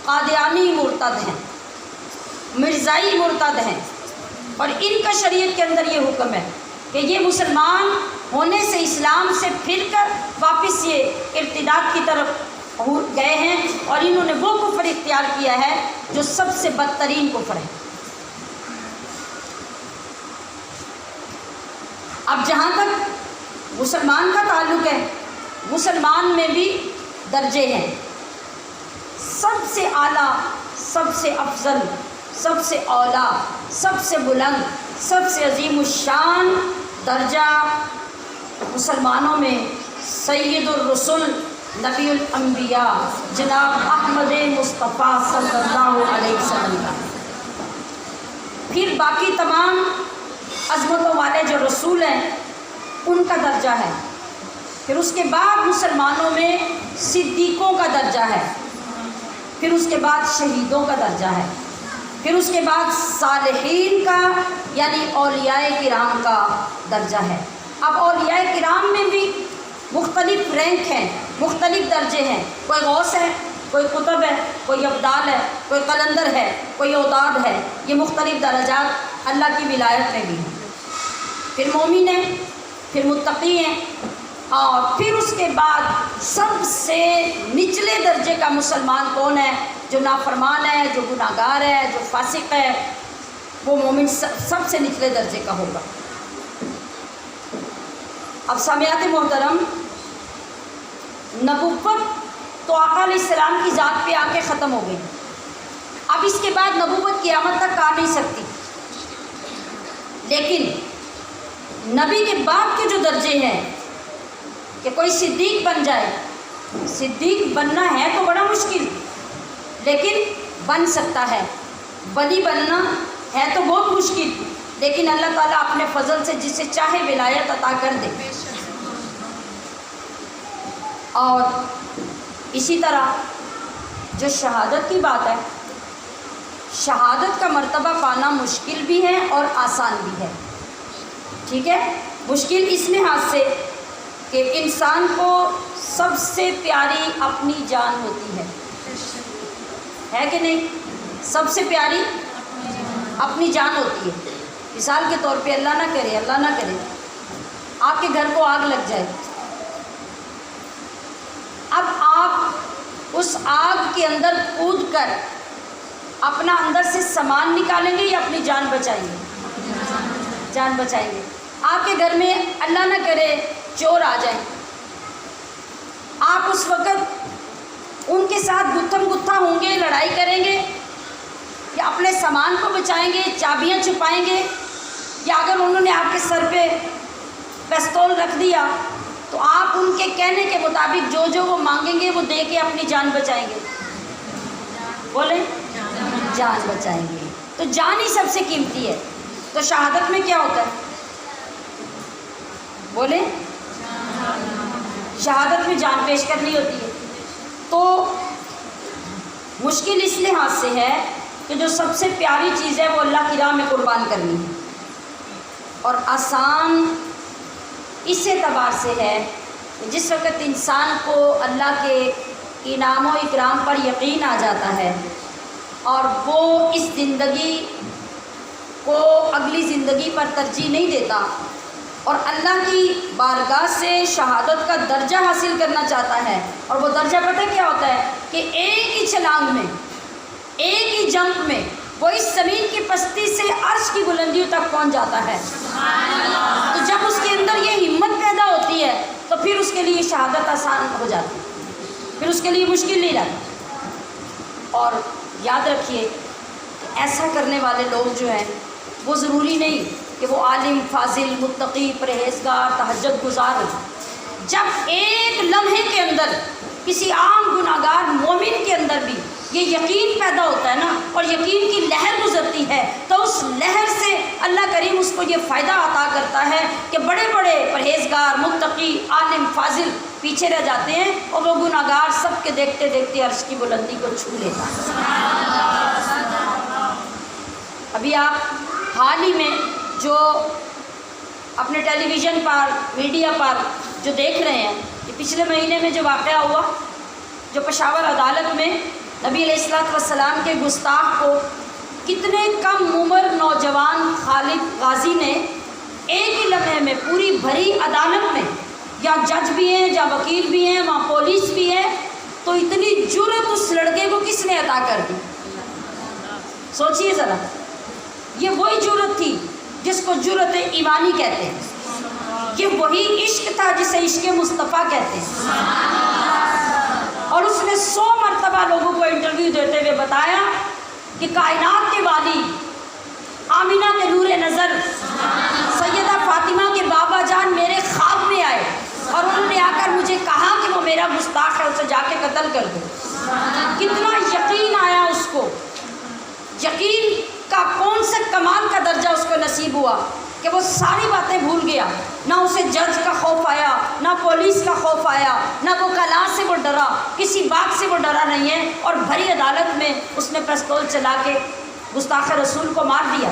قادیانی مرتد ہیں، مرزائی مرتد ہیں، اور ان کا شریعت کے اندر یہ حکم ہے کہ یہ مسلمان ہونے سے اسلام سے پھر کر واپس یہ ارتداد کی طرف گئے ہیں، اور انہوں نے وہ کفر اختیار کیا ہے جو سب سے بدترین کفر ہے۔ اب جہاں تک مسلمان کا تعلق ہے، مسلمان میں بھی درجے ہیں۔ سب سے اعلیٰ، سب سے افضل، سب سے اولیٰ، سب سے بلند، سب سے عظیم الشان درجہ مسلمانوں میں سید الرسل نبی الانبیاء جناب احمد مصطفیٰ صلی اللہ علیہ وسلم کا۔ پھر باقی تمام عظمتوں والے جو رسول ہیں ان کا درجہ ہے۔ پھر اس کے بعد مسلمانوں میں صدیقوں کا درجہ ہے، پھر اس کے بعد شہیدوں کا درجہ ہے، پھر اس کے بعد صالحین کا یعنی اولیاء کرام کا درجہ ہے۔ اب اولیاء کرام میں بھی مختلف رینک ہیں، مختلف درجے ہیں۔ کوئی غوث ہے، کوئی قطب ہے، کوئی ابدال ہے، کوئی قلندر ہے، کوئی اوداد ہے۔ یہ مختلف درجات اللہ کی ولایت میں بھی ہیں۔ پھر مومن ہیں، پھر متقی ہیں، اور پھر اس کے بعد سب سے نچلے درجے کا مسلمان کون ہے؟ جو نافرمان ہے، جو گناہ گار ہے، جو فاسق ہے، وہ مومن سب سے نچلے درجے کا ہوگا۔ اب سامعات محترم، نبوت تو آقا علیہ السلام کی ذات پہ آ کے ختم ہو گئی۔ اب اس کے بعد نبوت قیامت تک آ نہیں سکتی، لیکن نبی کے بعد کے جو درجے ہیں کہ کوئی صدیق بن جائے، صدیق بننا ہے تو بڑا مشکل، لیکن بن سکتا ہے۔ ولی بننا ہے تو بہت مشکل، لیکن اللہ تعالیٰ اپنے فضل سے جسے چاہے ولایت عطا کر دے۔ اور اسی طرح جو شہادت کی بات ہے، شہادت کا مرتبہ پانا مشکل بھی ہے اور آسان بھی ہے۔ ٹھیک ہے، مشکل اس لحاظ سے کہ انسان کو سب سے پیاری اپنی جان ہوتی ہے کہ نہیں؟ سب سے پیاری اپنی جان ہوتی ہے۔ مثال کے طور پہ اللہ نہ کرے آپ کے گھر کو آگ لگ جائے، اب آپ اس آگ کے اندر کود کر اپنا اندر سے سامان نکالیں گے یا اپنی جان بچائیں گے؟ جان بچائیں گے۔ آپ کے گھر میں اللہ نہ کرے چور آ جائیں، آپ اس وقت ان کے ساتھ گتھم گتھا ہوں گے، لڑائی کریں گے، یا اپنے سامان کو بچائیں گے، چابیاں چھپائیں گے، یا اگر انہوں نے آپ کے سر پہ پستول رکھ دیا تو آپ ان کے کہنے کے مطابق جو وہ مانگیں گے وہ دے کے اپنی جان بچائیں گے؟ بولیں، جان بچائیں گے۔ تو جان ہی سب سے قیمتی ہے۔ تو شہادت میں کیا ہوتا ہے؟ بولیں، شہادت میں جان پیش کرنی ہوتی ہے۔ تو مشکل اس لحاظ سے ہے کہ جو سب سے پیاری چیز ہے وہ اللہ کی راہ میں قربان کرنی ہے، اور آسان اس اعتبار سے ہے کہ جس وقت انسان کو اللہ کے انعام و اکرام پر یقین آ جاتا ہے اور وہ اس زندگی کو اگلی زندگی پر ترجیح نہیں دیتا اور اللہ کی بارگاہ سے شہادت کا درجہ حاصل کرنا چاہتا ہے، اور وہ درجہ پتہ کیا ہوتا ہے کہ ایک ہی چھلانگ میں، ایک ہی جمپ میں وہ اس زمین کی پستی سے عرش کی بلندیوں تک پہنچ جاتا ہے۔ تو جب اس کے اندر یہ ہمت پیدا ہوتی ہے تو پھر اس کے لیے شہادت آسان ہو جاتی ہے، پھر اس کے لیے مشکل نہیں رہتا۔ اور یاد رکھیے کہ ایسا کرنے والے لوگ جو ہیں وہ ضروری نہیں کہ وہ عالم، فاضل، متقی، پرہیزگار، تہجد گزار ہو۔ جب ایک لمحے کے اندر کسی عام گناہگار مومن کے اندر بھی یہ یقین پیدا ہوتا ہے نا، اور یقین کی لہر گزرتی ہے، تو اس لہر سے اللہ کریم اس کو یہ فائدہ عطا کرتا ہے کہ بڑے بڑے پرہیزگار، متقی، عالم، فاضل پیچھے رہ جاتے ہیں، اور وہ گناہگار سب کے دیکھتے دیکھتے عرش کی بلندی کو چھو لیتا ہے۔ ابھی آپ حال ہی میں جو اپنے ٹیلی ویژن پر، میڈیا پر جو دیکھ رہے ہیں، کہ پچھلے مہینے میں جو واقعہ ہوا، جو پشاور عدالت میں نبی علیہ الصلوۃ والسلام کے گستاخ کو کتنے کم عمر نوجوان خالد غازی نے ایک ہی لمحے میں پوری بھری عدالت میں، یا جج بھی ہیں، یا وکیل بھی ہیں، وہاں پولیس بھی ہے، تو اتنی جرأت اس لڑکے کو کس نے عطا کر دی؟ سوچئے ذرا، یہ وہی جرأت تھی جس کو جرأت ایمانی کہتے ہیں، یہ وہی عشق تھا جسے عشق مصطفیٰ کہتے ہیں۔ اور اس نے 100 مرتبہ لوگوں کو انٹرویو دیتے ہوئے بتایا کہ کائنات کے والی، آمینہ کے نور نظر، سیدہ فاطمہ کے بابا جان میرے خواب میں آئے، اور انہوں نے آ کر مجھے کہا کہ وہ میرا گستاخ ہے، اسے جا کے قتل کر دو۔ کتنا یقین آیا اس کو، یقین کا کون سا کمال کا درجہ اس کو نصیب ہوا کہ وہ ساری باتیں بھول گیا، نہ اسے جج کا خوف آیا، نہ پولیس کا خوف آیا، نہ وہ کلا سے وہ ڈرا، کسی بات سے وہ ڈرا نہیں ہے، اور بھری عدالت میں اس نے پستول چلا کے گستاخ رسول کو مار دیا۔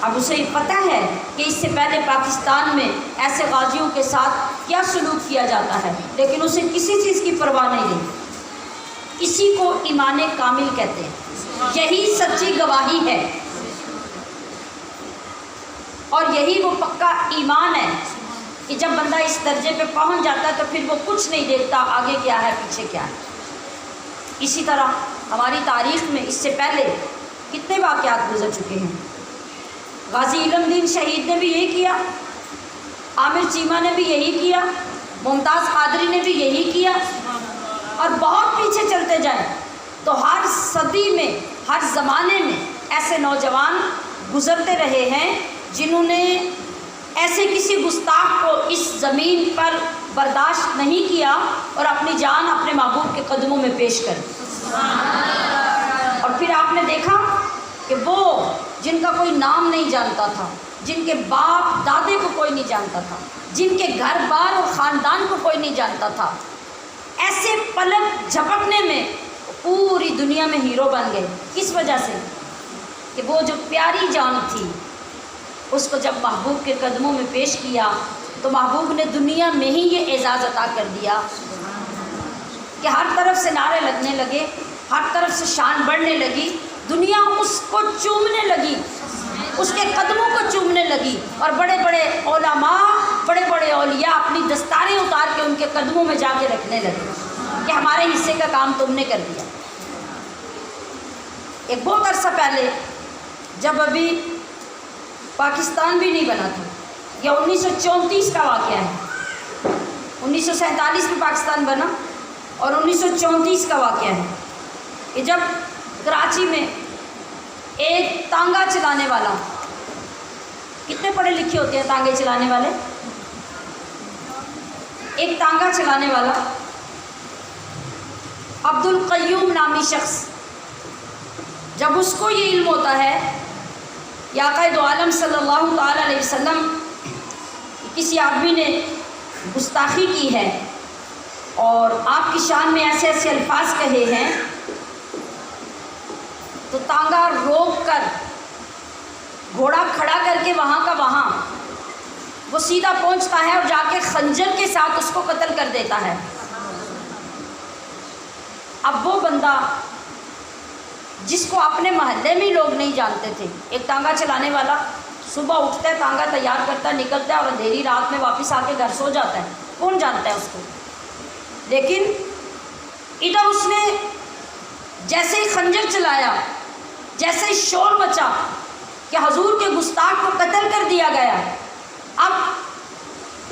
اب اسے پتہ ہے کہ اس سے پہلے پاکستان میں ایسے غازیوں کے ساتھ کیا سلوک کیا جاتا ہے، لیکن اسے کسی چیز کی پرواہ نہیں رہی۔ اسی کو ایمان کامل کہتے ہیں، یہی سچی گواہی ہے، اور یہی وہ پکا ایمان ہے کہ جب بندہ اس درجے پہ پہنچ جاتا ہے تو پھر وہ کچھ نہیں دیکھتا آگے کیا ہے پیچھے کیا ہے۔ اسی طرح ہماری تاریخ میں اس سے پہلے کتنے واقعات گزر چکے ہیں۔ غازی علم دین شہید نے بھی یہی کیا، عامر چیمہ نے بھی یہی کیا، ممتاز قادری نے بھی یہی کیا، اور بہت پیچھے چلتے جائیں تو ہر صدی میں، ہر زمانے میں ایسے نوجوان گزرتے رہے ہیں جنہوں نے ایسے کسی گستاخ کو اس زمین پر برداشت نہیں کیا اور اپنی جان اپنے محبوب کے قدموں میں پیش کر دی۔ اور پھر آپ نے دیکھا کہ وہ جن کا کوئی نام نہیں جانتا تھا، جن کے باپ دادے کو کوئی نہیں جانتا تھا، جن کے گھر بار اور خاندان کو کوئی نہیں جانتا تھا، ایسے پلک جھپکنے میں پوری دنیا میں ہیرو بن گئے۔ کس وجہ سے؟ کہ وہ جو پیاری جان تھی اس کو جب محبوب کے قدموں میں پیش کیا تو محبوب نے دنیا میں ہی یہ اعزاز عطا کر دیا کہ ہر طرف سے نعرے لگنے لگے، ہر طرف سے شان بڑھنے لگی، دنیا اس کو چومنے لگی، اس کے قدموں کو چومنے لگی، اور بڑے بڑے علماء، بڑے بڑے اولیاء اپنی دستاریں اتار کے ان کے قدموں میں جا کے رکھنے لگے کہ ہمارے حصے کا کام تم نے کر دیا۔ ایک بہت عرصہ پہلے جب ابھی پاکستان بھی نہیں بنا تھا، یہ 1934 کا واقعہ ہے، 1947 میں پاکستان بنا اور 1934 کا واقعہ ہے کہ جب کراچی میں ایک تانگا چلانے والا، کتنے پڑھے لکھے ہوتے ہیں تانگے چلانے والے، ایک تانگا چلانے والا عبد القیوم نامی شخص، جب اس کو یہ علم ہوتا ہے کہ آقا دو عالم صلی اللہ تعالیٰ علیہ وسلم کسی آدمی نے گستاخی کی ہے اور آپ کی شان میں ایسے ایسے الفاظ کہے ہیں، تو تانگا روک کر، گھوڑا کھڑا کر کے وہاں کا وہاں وہ سیدھا پہنچتا ہے اور جا کے خنجر کے ساتھ اس کو قتل کر دیتا ہے۔ اب وہ بندہ جس کو اپنے محلے میں لوگ نہیں جانتے تھے، ایک تانگا چلانے والا صبح اٹھتا ہے، تانگا تیار کرتا ہے، نکلتا ہے اور اندھیری رات میں واپس آ کے گھر سو جاتا ہے، کون جانتا ہے اس کو؟ لیکن ادھر اس نے جیسے ہی خنجر چلایا، جیسے ہی شور مچا کہ حضور کے گستاخ کو قتل کر دیا گیا، اب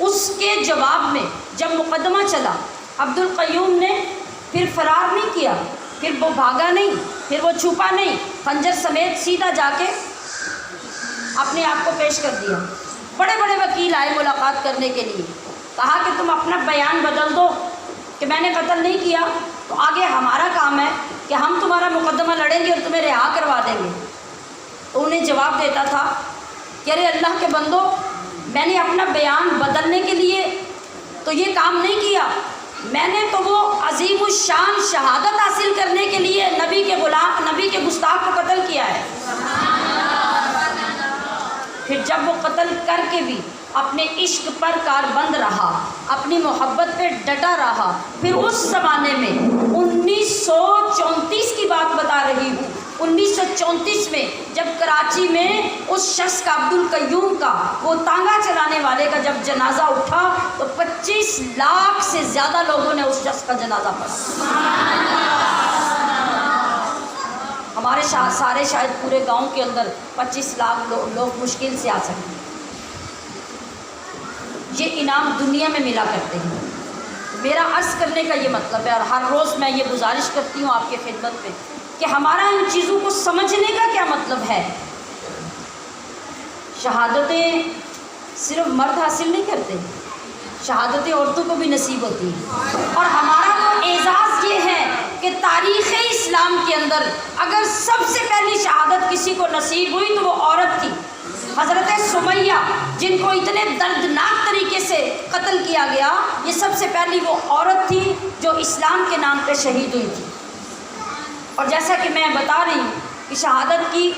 اس کے جواب میں جب مقدمہ چلا، عبد القیوم نے پھر فرار نہیں کیا، پھر وہ بھاگا نہیں، پھر وہ چھپا نہیں، خنجر سمیت سیدھا جا کے اپنے آپ کو پیش کر دیا۔ بڑے بڑے وکیل آئے ملاقات کرنے کے لیے، کہا کہ تم اپنا بیان بدل دو کہ میں نے قتل نہیں کیا، تو آگے ہمارا کام ہے کہ ہم تمہارا مقدمہ لڑیں گے اور تمہیں رہا کروا دیں گے۔ تو انہیں جواب دیتا تھا کہ ارے اللہ کے بندو، میں نے اپنا بیان بدلنے کے لیے تو یہ کام نہیں کیا، میں نے تو وہ عظیم الشان شہادت حاصل کرنے کے لیے نبی کے غلام، نبی کے گستاخ کو قتل کیا ہے۔ پھر جب وہ قتل کر کے بھی اپنے عشق پر کاربند رہا، اپنی محبت پہ ڈٹا رہا، پھر اس زمانے میں 1934 کی بات بتا رہی ہوں، 1934 میں جب کراچی میں اس شخص کا، عبد القیوم کا، وہ تانگا چلانے والے کا جب جنازہ اٹھا تو 25 لاکھ سے زیادہ لوگوں نے اس شخص کا جنازہ پڑھا۔ ہمارے سارے شاید پورے گاؤں کے اندر 25 لاکھ لوگ مشکل سے آ سکتے ہیں۔ یہ انعام دنیا میں ملا کرتے ہیں۔ میرا عرض کرنے کا یہ مطلب ہے، اور ہر روز میں یہ گزارش کرتی ہوں آپ کی خدمت میں کہ ہمارا ان چیزوں کو سمجھنے کا کیا مطلب ہے۔ شہادتیں صرف مرد حاصل نہیں کرتے، شہادتیں عورتوں کو بھی نصیب ہوتی ہیں، اور ہمارا تو اعزاز یہ ہے کہ تاریخ اسلام کے اندر اگر سب سے پہلی شہادت کسی کو نصیب ہوئی تو وہ عورت تھی۔ حضرت سمیہ جن کو اتنے دردناک طریقے سے قتل کیا گیا، یہ سب سے پہلی وہ عورت تھی جو اسلام کے نام پہ شہید ہوئی تھی۔ اور جیسا کہ میں بتا رہی ہوں کہ شہادت کی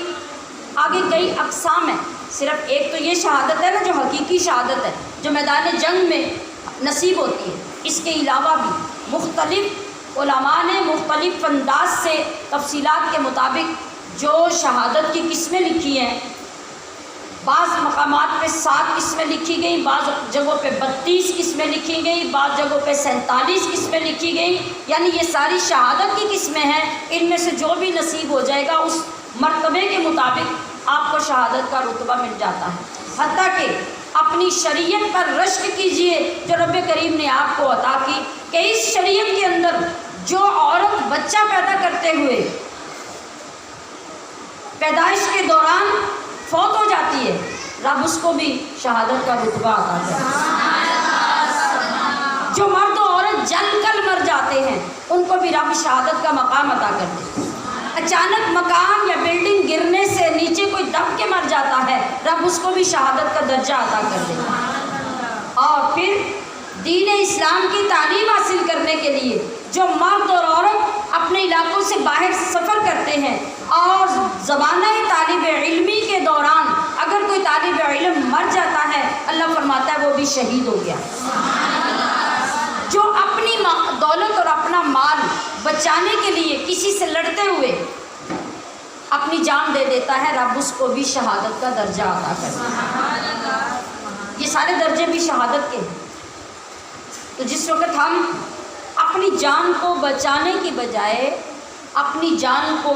آگے کئی اقسام ہیں، صرف ایک تو یہ شہادت ہے نا جو حقیقی شہادت ہے، جو میدان جنگ میں نصیب ہوتی ہے، اس کے علاوہ بھی مختلف علماء نے مختلف انداز سے تفصیلات کے مطابق جو شہادت کی قسمیں لکھی ہیں، بعض مقامات پہ 7 قسمیں لکھی گئیں، بعض جگہوں پہ 32 قسمیں لکھی گئیں، بعض جگہوں پہ 47 قسمیں لکھی گئیں، یعنی یہ ساری شہادت کی قسمیں ہیں۔ ان میں سے جو بھی نصیب ہو جائے گا اس مرتبے کے مطابق آپ کو شہادت کا رتبہ مل جاتا ہے۔ حتیٰ کہ اپنی شریعت پر رشک کیجئے جو رب کریم نے آپ کو عطا کی، کہ اس شریعت کے اندر جو عورت بچہ پیدا کرتے ہوئے پیدائش کے دوران فوت ہو جاتی ہے، رب اس کو بھی شہادت کا رتبہ عطا کرتا ہے۔ جو مرد و عورت جل کر مر جاتے ہیں ان کو بھی رب شہادت کا مقام عطا کرتے ہیں۔ اچانک مکان یا بلڈنگ گرنے سے نیچے کوئی دب کے مر جاتا ہے، رب اس کو بھی شہادت کا درجہ عطا کر دیتا ہے۔ اور پھر دین اسلام کی تعلیم حاصل کرنے کے لیے جو مرد اور عورت اپنے علاقوں سے باہر سفر کرتے ہیں، اور زمانہ طالب علمی کے دوران اگر کوئی طالب علم مر جاتا ہے، اللہ فرماتا ہے وہ بھی شہید ہو گیا۔ جو اپنی دولت اور اپنا مال بچانے کے لیے کسی سے لڑتے ہوئے اپنی جان دے دیتا ہے، رب اس کو بھی شہادت کا درجہ عطا کرتا ہے۔ یہ سارے درجے بھی شہادت کے ہیں۔ تو جس وقت ہم اپنی جان کو بچانے کی بجائے اپنی جان کو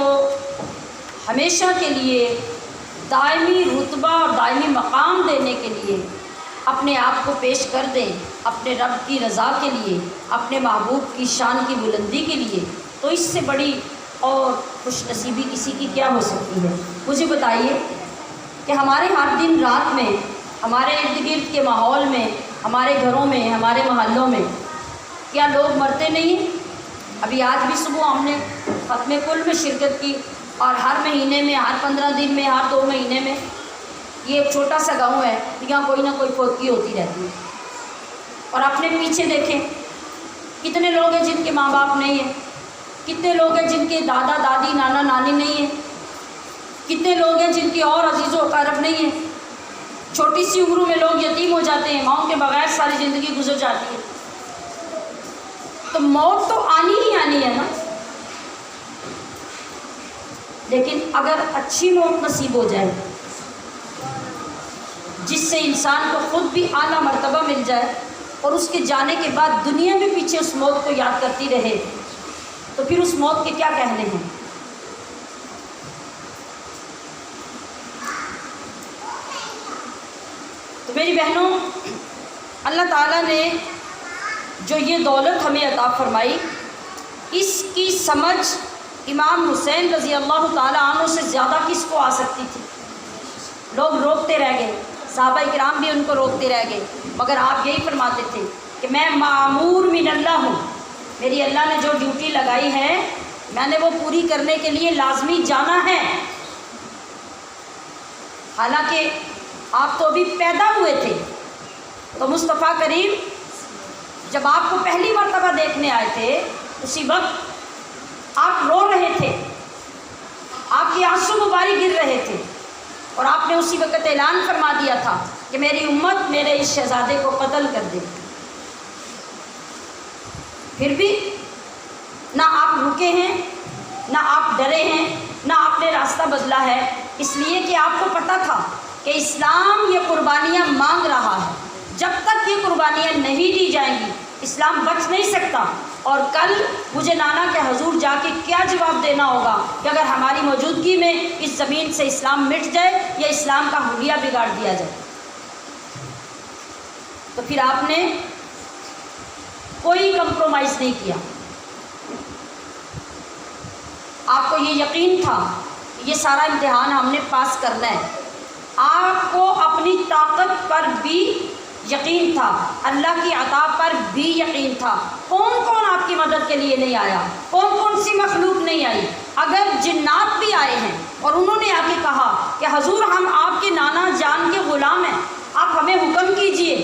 ہمیشہ کے لیے دائمی رتبہ اور دائمی مقام دینے کے لیے اپنے آپ کو پیش کر دیں اپنے رب کی رضا کے لیے، اپنے محبوب کی شان کی بلندی کے لیے، تو اس سے بڑی اور خوش نصیبی کسی کی کیا ہو سکتی ہے۔ مجھے بتائیے کہ ہمارے ہر دن رات میں، ہمارے ارد گرد کے ماحول میں، ہمارے گھروں میں، ہمارے محلوں میں کیا لوگ مرتے نہیں ہیں؟ ابھی آج بھی صبح ہم نے ختم کل میں شرکت کی، اور ہر مہینے میں، ہر 15 دن میں، ہر 2 مہینے میں، یہ ایک چھوٹا سا گاؤں ہے، یہاں کوئی نہ کوئی فوتگی ہوتی رہتی ہے۔ اور اپنے پیچھے دیکھیں کتنے لوگ ہیں جن کے ماں باپ نہیں ہیں، کتنے لوگ ہیں جن کے دادا دادی نانا نانی نہیں ہیں، کتنے لوگ ہیں جن کی اور عزیز و اقارب نہیں ہیں۔ چھوٹی سی عمروں میں لوگ یتیم ہو جاتے ہیں، ماؤں کے بغیر ساری زندگی گزر جاتی ہے۔ تو موت تو آنی ہی آنی ہے نا، لیکن اگر اچھی موت نصیب ہو جائے جس سے انسان کو خود بھی اعلیٰ مرتبہ مل جائے اور اس کے جانے کے بعد دنیا بھی پیچھے اس موت کو یاد کرتی رہے، تو پھر اس موت کے کیا کہنے ہیں۔ تو میری بہنوں، اللہ تعالیٰ نے جو یہ دولت ہمیں عطا فرمائی، اس کی سمجھ امام حسین رضی اللہ تعالیٰ عنہ سے زیادہ کس کو آ سکتی تھی؟ لوگ روکتے رہ گئے، صحابہ کرام بھی ان کو روکتے رہ گئے، مگر آپ یہی فرماتے تھے کہ میں معمور من اللہ ہوں، میری اللہ نے جو ڈیوٹی لگائی ہے میں نے وہ پوری کرنے کے لیے لازمی جانا ہے۔ حالانکہ آپ تو ابھی پیدا ہوئے تھے، تو مصطفیٰ کریم جب آپ کو پہلی مرتبہ دیکھنے آئے تھے اسی وقت آپ رو رہے تھے، آپ کے آنسو مبارک گر رہے تھے، اور آپ نے اسی وقت اعلان فرما دیا تھا کہ میری امت میرے اس شہزادے کو قتل کر دے۔ پھر بھی نہ آپ رکے ہیں، نہ آپ ڈرے ہیں، نہ آپ نے راستہ بدلا ہے، اس لیے کہ آپ کو پتہ تھا کہ اسلام یہ قربانیاں مانگ رہا ہے، جب تک یہ قربانیاں نہیں دی جائیں گی اسلام بچ نہیں سکتا۔ اور کل مجھے نانا کے حضور جا کے کیا جواب دینا ہوگا کہ اگر ہماری موجودگی میں اس زمین سے اسلام مٹ جائے یا اسلام کا حلیہ بگاڑ دیا جائے۔ تو پھر آپ نے کوئی کمپرومائز نہیں کیا، آپ کو یہ یقین تھا کہ یہ سارا امتحان ہم نے پاس کرنا ہے، آپ کو اپنی طاقت پر بھی یقین تھا، اللہ کی عطا پر بھی یقین تھا۔ کون کون آپ کی مدد کے لیے نہیں آیا؟ کون کون سی مخلوق نہیں آئی؟ اگر جنات بھی آئے ہیں اور انہوں نے آ کے کہا کہ حضور ہم آپ کے نانا جان کے غلام ہیں، آپ ہمیں حکم کیجئے،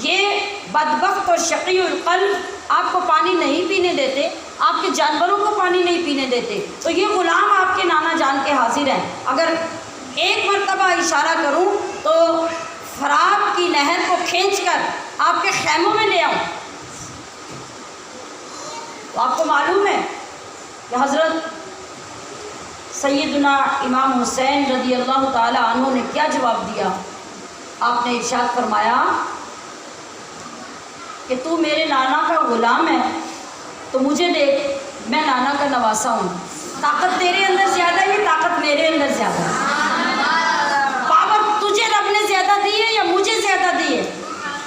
یہ بدبخت اور شقی القلب آپ کو پانی نہیں پینے دیتے، آپ کے جانوروں کو پانی نہیں پینے دیتے، تو یہ غلام آپ کے نانا جان کے حاضر ہیں، اگر ایک مرتبہ اشارہ کروں تو فرات کی نہر کو کھینچ کر آپ کے خیموں میں لے آؤں۔ تو آپ کو معلوم ہے کہ حضرت سیدنا امام حسین رضی اللہ تعالی عنہ نے کیا جواب دیا؟ آپ نے ارشاد فرمایا کہ تو میرے نانا کا غلام ہے تو مجھے دیکھ، میں نانا کا نواسا ہوں، طاقت تیرے اندر زیادہ ہے، یہ طاقت میرے اندر زیادہ ہے، پاور تجھے رب نے زیادہ دی ہے یا مجھے زیادہ دی ہے؟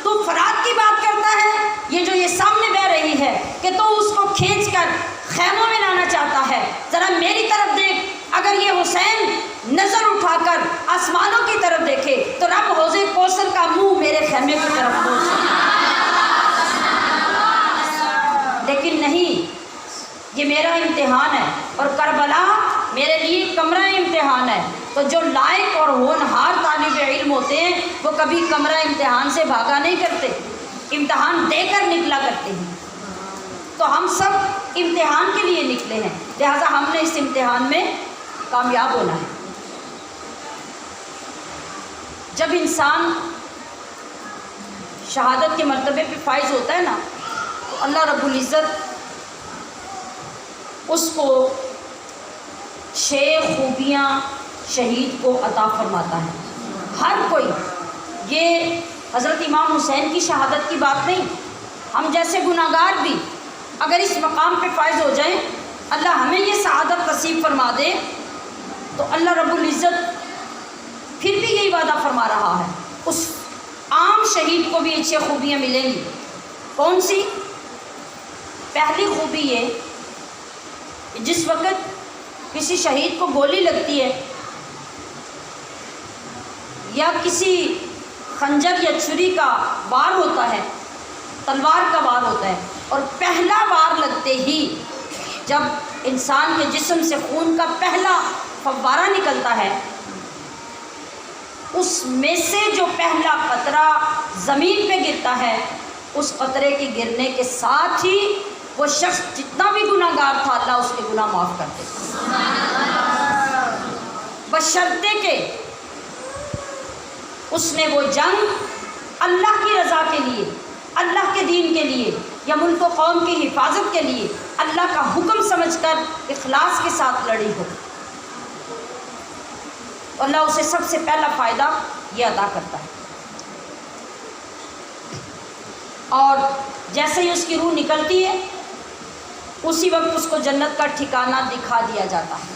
تو فرات کی بات کرتا ہے، یہ جو یہ سامنے بہ رہی ہے کہ تو اس کو کھینچ کر خیموں میں لانا چاہتا ہے، ذرا میری طرف دیکھ، اگر یہ حسین نظر اٹھا کر آسمانوں کی طرف دیکھے تو رب حوض کوثر کا منہ میرے خیمے کی طرف کھول سکتا، لیکن نہیں، یہ میرا امتحان ہے، اور کربلا میرے لیے کمرہ امتحان ہے۔ تو جو لائق اور ہونہار طالب علم ہوتے ہیں وہ کبھی کمرہ امتحان سے بھاگا نہیں کرتے، امتحان دے کر نکلا کرتے ہیں۔ تو ہم سب امتحان کے لیے نکلے ہیں، لہٰذا ہم نے اس امتحان میں کامیاب ہونا ہے۔ جب انسان شہادت کے مرتبے پہ فائز ہوتا ہے نا تو اللہ رب العزت اس کو 6 خوبیاں شہید کو عطا فرماتا ہے۔ ہر کوئی، یہ حضرت امام حسین کی شہادت کی بات نہیں، ہم جیسے گناہگار بھی اگر اس مقام پہ فائز ہو جائیں، اللہ ہمیں یہ سعادت نصیب فرما دے، تو اللہ رب العزت پھر بھی یہی وعدہ فرما رہا ہے، اس عام شہید کو بھی 6 خوبیاں ملیں گی۔ کون سی؟ پہلی خوبی یہ کہ جس وقت کسی شہید کو گولی لگتی ہے یا کسی خنجر یا چھری کا وار ہوتا ہے، تلوار کا وار ہوتا ہے، اور پہلا وار لگتے ہی جب انسان کے جسم سے خون کا پہلا فوارہ نکلتا ہے، اس میں سے جو پہلا قطرہ زمین پہ گرتا ہے، اس قطرے کے گرنے کے ساتھ ہی وہ شخص جتنا بھی گناہگار تھا اللہ اس کے گناہ معاف کر دیتا، بشرطے کہ اس نے وہ جنگ اللہ کی رضا کے لیے، اللہ کے دین کے لیے، یا ملک و قوم کی حفاظت کے لیے اللہ کا حکم سمجھ کر اخلاص کے ساتھ لڑی ہو، اللہ اسے سب سے پہلا فائدہ یہ عطا کرتا ہے۔ اور جیسے ہی اس کی روح نکلتی ہے اسی وقت اس کو جنت کا ٹھکانہ دکھا دیا جاتا ہے۔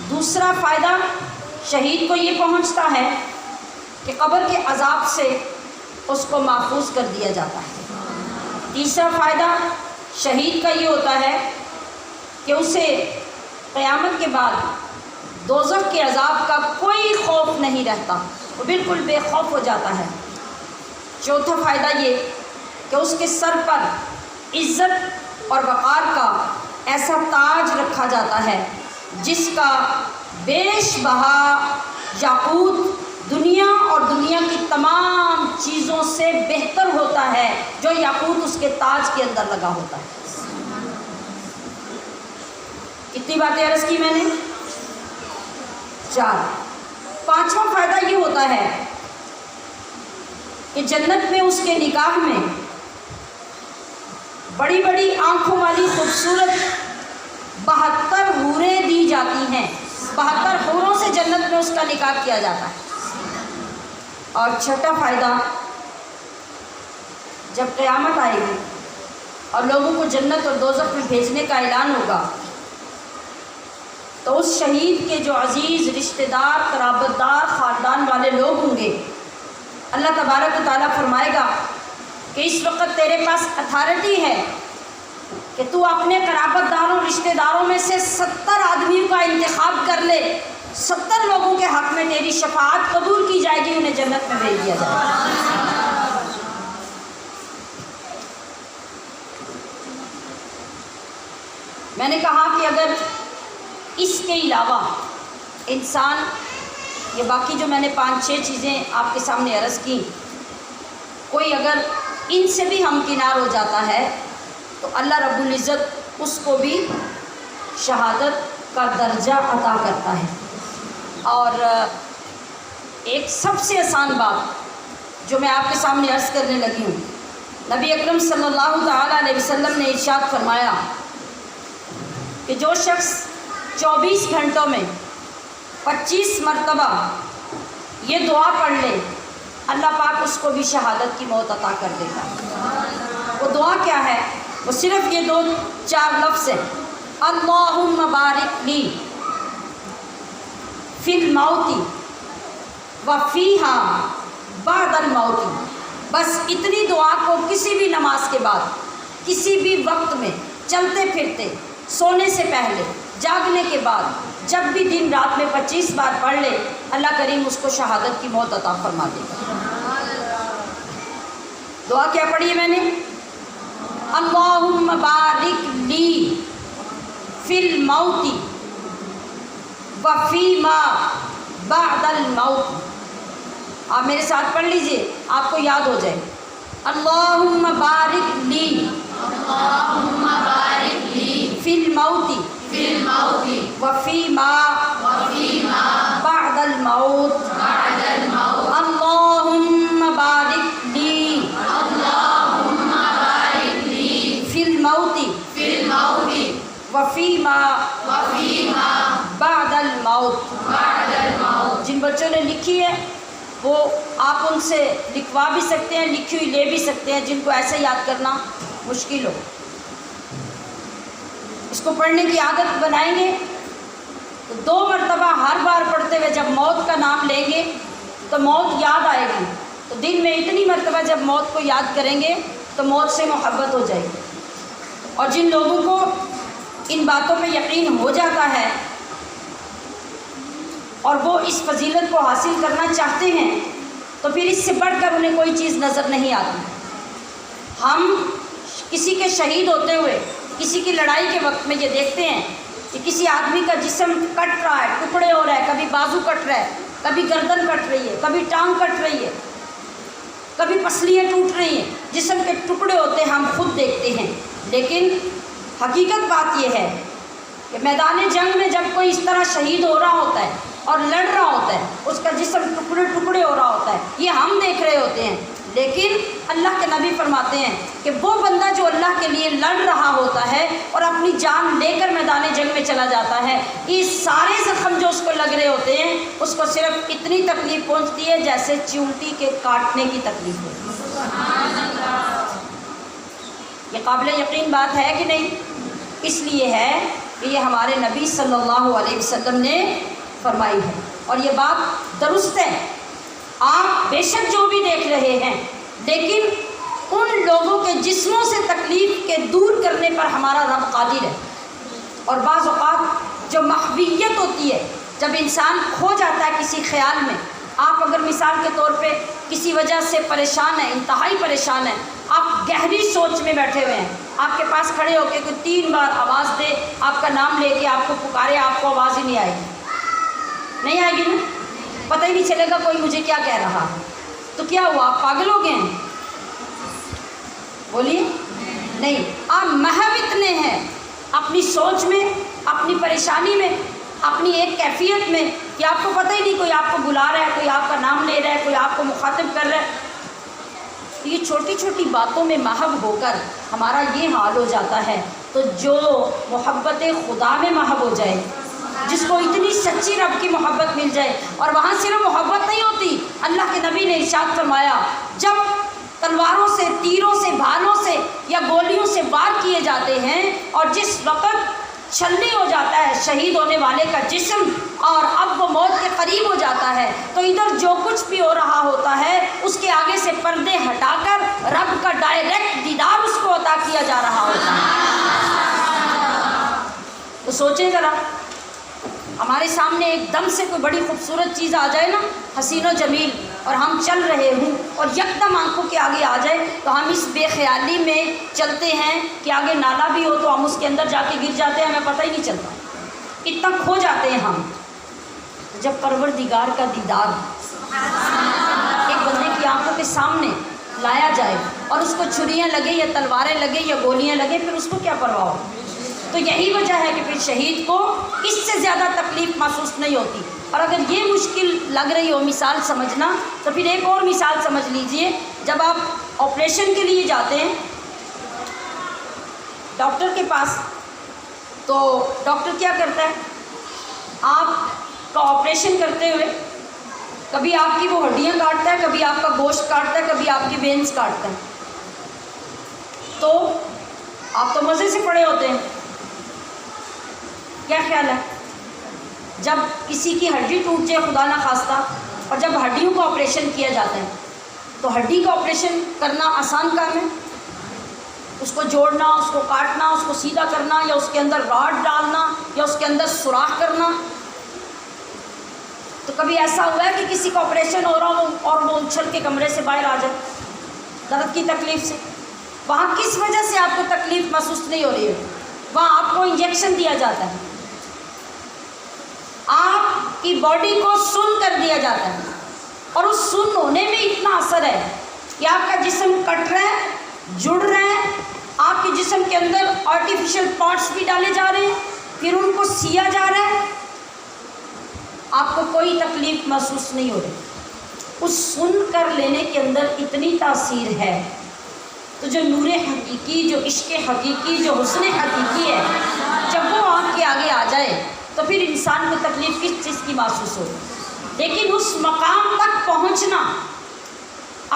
دوسرا فائدہ شہید کو یہ پہنچتا ہے کہ قبر کے عذاب سے اس کو محفوظ کر دیا جاتا ہے۔ تیسرا فائدہ شہید کا یہ ہوتا ہے کہ اسے قیامت کے بعد دوزخ کے عذاب کا کوئی خوف نہیں رہتا، وہ بالکل بے خوف ہو جاتا ہے۔ چوتھا فائدہ یہ کہ اس کے سر پر عزت اور وقار کا ایسا تاج رکھا جاتا ہے جس کا بیش بہا یاقوت دنیا اور دنیا کی تمام چیزوں سے بہتر ہوتا ہے جو یاقوت اس کے تاج کے اندر لگا ہوتا ہے۔ کتنی باتیں عرض کی میں نے؟ 4۔ پانچواں فائدہ یہ ہوتا ہے کہ جنت میں اس کے نکاح میں بڑی بڑی آنکھوں والی خوبصورت 72 حوریں دی جاتی ہیں، 72 حوروں سے جنت میں اس کا نکاح کیا جاتا ہے۔ اور چھٹا فائدہ، جب قیامت آئے گی اور لوگوں کو جنت اور دوزخ میں بھیجنے کا اعلان ہوگا تو اس شہید کے جو عزیز رشتہ دار، قرابت دار، خاندان والے لوگ ہوں گے، اللہ تبارک و تعالیٰ فرمائے گا کہ اس وقت تیرے پاس اتھارٹی ہے کہ تو اپنے قرابت داروں، رشتہ داروں میں سے 70 آدمیوں کا انتخاب کر لے، 70 لوگوں کے حق میں تیری شفاعت قبول کی جائے گی، انہیں جنت میں بھیج دیا جائے گا۔ میں نے کہا کہ اگر اس کے علاوہ انسان، یہ باقی جو میں نے 5-6 چیزیں آپ کے سامنے عرض کی، کوئی اگر ان سے بھی ہمکنار ہو جاتا ہے تو اللہ رب العزت اس کو بھی شہادت کا درجہ عطا کرتا ہے۔ اور ایک سب سے آسان بات جو میں آپ کے سامنے عرض کرنے لگی ہوں، نبی اکرم صلی اللہ تعالیٰ علیہ وسلم نے ارشاد فرمایا کہ جو شخص 24 گھنٹوں میں 25 مرتبہ یہ دعا پڑھ لے، اللہ پاک اس کو بھی شہادت کی موت عطا کر دے گا۔ وہ دعا کیا ہے؟ وہ صرف یہ 2-4 لفظ ہیں، اللہم بارک لی فی الموت وفیہا بعد الموت۔ بس اتنی دعا کو کسی بھی نماز کے بعد، کسی بھی وقت میں، چلتے پھرتے، سونے سے پہلے، جاگنے کے بعد، جب بھی دن رات میں 25 بار پڑھ لے، اللہ کریم اس کو شہادت کی موت عطا فرما دے گا۔ دعا کیا پڑھی ہے میں نے؟ اللہم بارک لی فی الموت وفیما بعد الموت۔ آپ میرے ساتھ پڑھ لیجئے، آپ کو یاد ہو جائے۔ اللہم بارک لی فی الموت وفیما بعد الموت۔ اللہم بارک لی فی الموت وفیما بعد الموت۔ جن بچوں نے لکھی ہے وہ آپ ان سے لکھوا بھی سکتے ہیں، لکھی ہوئی لے بھی سکتے ہیں، جن کو ایسے یاد کرنا مشکل ہو۔ اس کو پڑھنے کی عادت بنائیں گے تو 2 مرتبہ ہر بار پڑھتے ہوئے جب موت کا نام لیں گے تو موت یاد آئے گی، تو دن میں اتنی مرتبہ جب موت کو یاد کریں گے تو موت سے محبت ہو جائے گی۔ اور جن لوگوں کو ان باتوں پہ یقین ہو جاتا ہے اور وہ اس فضیلت کو حاصل کرنا چاہتے ہیں تو پھر اس سے بڑھ کر انہیں کوئی چیز نظر نہیں آتی۔ ہم کسی کے شہید ہوتے ہوئے، کسی کی لڑائی کے وقت میں یہ دیکھتے ہیں کہ کسی آدمی کا جسم کٹ رہا ہے، ٹکڑے ہو رہا ہے، کبھی بازو کٹ رہا ہے، کبھی گردن کٹ رہی ہے، کبھی ٹانگ کٹ رہی ہے، کبھی پسلیاں ٹوٹ رہی ہیں، جسم کے ٹکڑے ہوتے ہیں، ہم خود دیکھتے ہیں۔ لیکن حقیقت بات یہ ہے کہ میدان جنگ میں جب کوئی اس طرح شہید ہو رہا ہوتا ہے اور لڑ رہا ہوتا ہے، اس کا جسم ٹکڑے ٹکڑے ہو رہا ہوتا ہے، یہ ہم دیکھ رہے ہوتے ہیں، لیکن اللہ کے نبی فرماتے ہیں کہ وہ بندہ جو اللہ کے لیے لڑ رہا ہوتا ہے اور اپنی جان لے کر میدان جنگ میں چلا جاتا ہے، یہ سارے زخم جو اس کو لگ رہے ہوتے ہیں اس کو صرف اتنی تکلیف پہنچتی ہے جیسے چیونٹی کے کاٹنے کی تکلیف ہوتی ہے۔ یہ قابل یقین بات ہے کہ نہیں؟ اس لیے ہے کہ یہ ہمارے نبی صلی اللہ علیہ وسلم نے فرمائی ہے، اور یہ بات درست ہے۔ آپ بے شک جو بھی دیکھ رہے ہیں لیکن ان لوگوں کے جسموں سے تکلیف کے دور کرنے پر ہمارا رب قادر ہے۔ اور بعض اوقات جو محویت ہوتی ہے، جب انسان کھو جاتا ہے کسی خیال میں، آپ اگر مثال کے طور پہ کسی وجہ سے پریشان ہیں، انتہائی پریشان ہیں، آپ گہری سوچ میں بیٹھے ہوئے ہیں، آپ کے پاس کھڑے ہو کے کوئی 3 بار آواز دے، آپ کا نام لے کے آپ کو پکارے، آپ کو آواز ہی نہیں آئے گی، نہیں آئے گی نا، پتہ ہی نہیں چلے گا کوئی مجھے کیا کہہ رہا ہے، تو کیا ہوا؟ آپ پاگل ہو گئے ہیں؟ بولیے نہیں، آپ محو اتنے ہیں اپنی سوچ میں، اپنی پریشانی میں، اپنی ایک کیفیت میں کہ آپ کو پتہ ہی نہیں کوئی آپ کو بلا رہا ہے، کوئی آپ کا نام لے رہا ہے، کوئی آپ کو مخاطب کر رہا ہے۔ تو یہ چھوٹی چھوٹی باتوں میں محو ہو کر ہمارا یہ حال ہو جاتا ہے۔ تو جو محبت خدا میں محو ہو جائے، جس کو اتنی سچی رب کی محبت مل جائے، اور وہاں صرف محبت نہیں ہوتی، اللہ کے نبی نے ارشاد فرمایا جب تلواروں سے، تیروں سے، بھالوں سے یا گولیوں سے وار کیے جاتے ہیں، اور جس وقت چھلنی ہو جاتا ہے شہید ہونے والے کا جسم، اور اب وہ موت کے قریب ہو جاتا ہے، تو ادھر جو کچھ بھی ہو رہا ہوتا ہے اس کے آگے سے پردے ہٹا کر رب کا ڈائریکٹ دیدار اس کو عطا کیا جا رہا ہوتا ہے۔ تو سوچیں ذرا، ہمارے سامنے ایک دم سے کوئی بڑی خوبصورت چیز آ جائے نا، حسین و جمیل، اور ہم چل رہے ہوں اور یکدم آنکھوں کے آگے آ جائے، تو ہم اس بے خیالی میں چلتے ہیں کہ آگے نالا بھی ہو تو ہم اس کے اندر جا کے گر جاتے ہیں، ہمیں پتہ ہی نہیں چلتا، اتنا کھو جاتے ہیں ہم۔ جب پروردگار کا دیدار ایک بندے کی آنکھوں کے سامنے لایا جائے اور اس کو چھریاں لگے یا تلواریں لگے یا گولیاں لگے، پھر اس کو کیا پرواہ ہو؟ تو یہی وجہ ہے کہ پھر شہید کو اس سے زیادہ تکلیف محسوس نہیں ہوتی۔ اور اگر یہ مشکل لگ رہی ہو مثال سمجھنا، تو پھر ایک اور مثال سمجھ لیجئے، جب آپ آپریشن کے لیے جاتے ہیں ڈاکٹر کے پاس، تو ڈاکٹر کیا کرتا ہے؟ آپ کا آپریشن کرتے ہوئے کبھی آپ کی وہ ہڈیاں کاٹتا ہے، کبھی آپ کا گوشت کاٹتا ہے، کبھی آپ کی وینز کاٹتا ہے، تو آپ تو مزے سے پڑے ہوتے ہیں۔ کیا خیال ہے جب کسی کی ہڈی ٹوٹ جائے خدا نہ خواستہ، اور جب ہڈیوں کا آپریشن کیا جاتا ہے، تو ہڈی کا آپریشن کرنا آسان کام ہے؟ اس کو جوڑنا، اس کو کاٹنا، اس کو سیدھا کرنا، یا اس کے اندر راڈ ڈالنا، یا اس کے اندر سوراخ کرنا۔ تو کبھی ایسا ہوا ہے کہ کسی کا آپریشن ہو رہا ہو اور وہ اچھل کے کمرے سے باہر آ جائے درد کی تکلیف سے؟ وہاں کس وجہ سے آپ کو تکلیف محسوس نہیں ہو رہی ہے؟ وہاں آپ کو انجیکشن دیا جاتا ہے، آپ کی باڈی کو سن کر دیا جاتا ہے، اور اس سن ہونے میں اتنا اثر ہے کہ آپ کا جسم کٹ رہا ہے، جڑ رہا ہے، آپ کے جسم کے اندر آرٹیفیشل پارٹس بھی ڈالے جا رہے ہیں، پھر ان کو سیا جا رہا ہے، آپ کو کوئی تکلیف محسوس نہیں ہو رہی۔ اس سن کر لینے کے اندر اتنی تاثیر ہے۔ تو جو نور حقیقی، جو عشق حقیقی، جو حسن حقیقی ہے، جب وہ آنکھ کے آگے آ جائے تو پھر انسان کو تکلیف کس چیز کی محسوس ہو؟ لیکن اس مقام تک پہنچنا،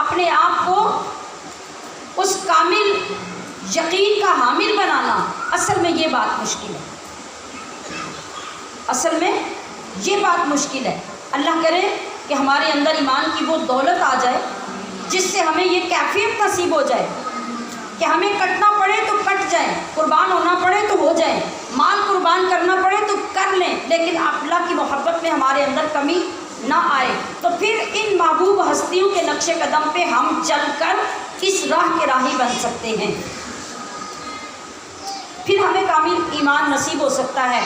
اپنے آپ کو اس کامل یقین کا حامل بنانا، اصل میں یہ بات مشکل ہے، اصل میں یہ بات مشکل ہے۔ اللہ کرے کہ ہمارے اندر ایمان کی وہ دولت آ جائے جس سے ہمیں یہ کیفیت نصیب ہو جائے کہ ہمیں کٹنا پڑے تو کٹ جائیں، قربان ہونا پڑے تو ہو جائیں، مال قربان کرنا پڑے تو کر لیں، لیکن اللہ کی محبت میں ہمارے اندر کمی نہ آئے، تو پھر ان محبوب ہستیوں کے نقش قدم پہ ہم چل کر اس راہ کے راہی بن سکتے ہیں، پھر ہمیں کامل ایمان نصیب ہو سکتا ہے۔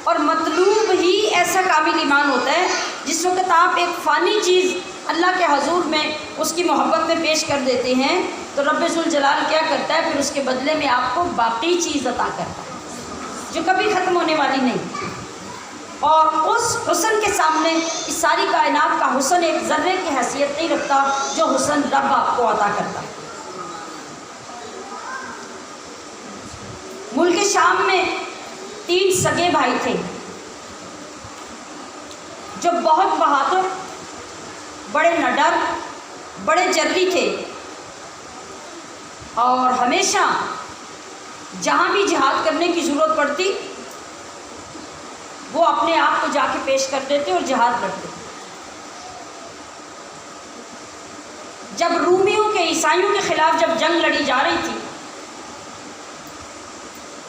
اور مطلوب ہی ایسا کامل ایمان ہوتا ہے جس وقت آپ ایک فانی چیز اللہ کے حضور میں اس کی محبت میں پیش کر دیتے ہیں، تو رب ذوالجلال کیا کرتا ہے؟ پھر اس کے بدلے میں آپ کو باقی چیز عطا کرتا ہے جو کبھی ختم ہونے والی نہیں، اور اس حسن کے سامنے اس ساری کائنات کا حسن ایک ذرے کی حیثیت نہیں رکھتا جو حسن رب آپ کو عطا کرتا ہے۔ ملک شام میں 3 سگے بھائی تھے جو بہت بہادر، بڑے نڈر، بڑے جری تھے، اور ہمیشہ جہاں بھی جہاد کرنے کی ضرورت پڑتی وہ اپنے آپ کو جا کے پیش کر دیتے اور جہاد لڑتے۔ جب رومیوں کے عیسائیوں کے خلاف جب جنگ لڑی جا رہی تھی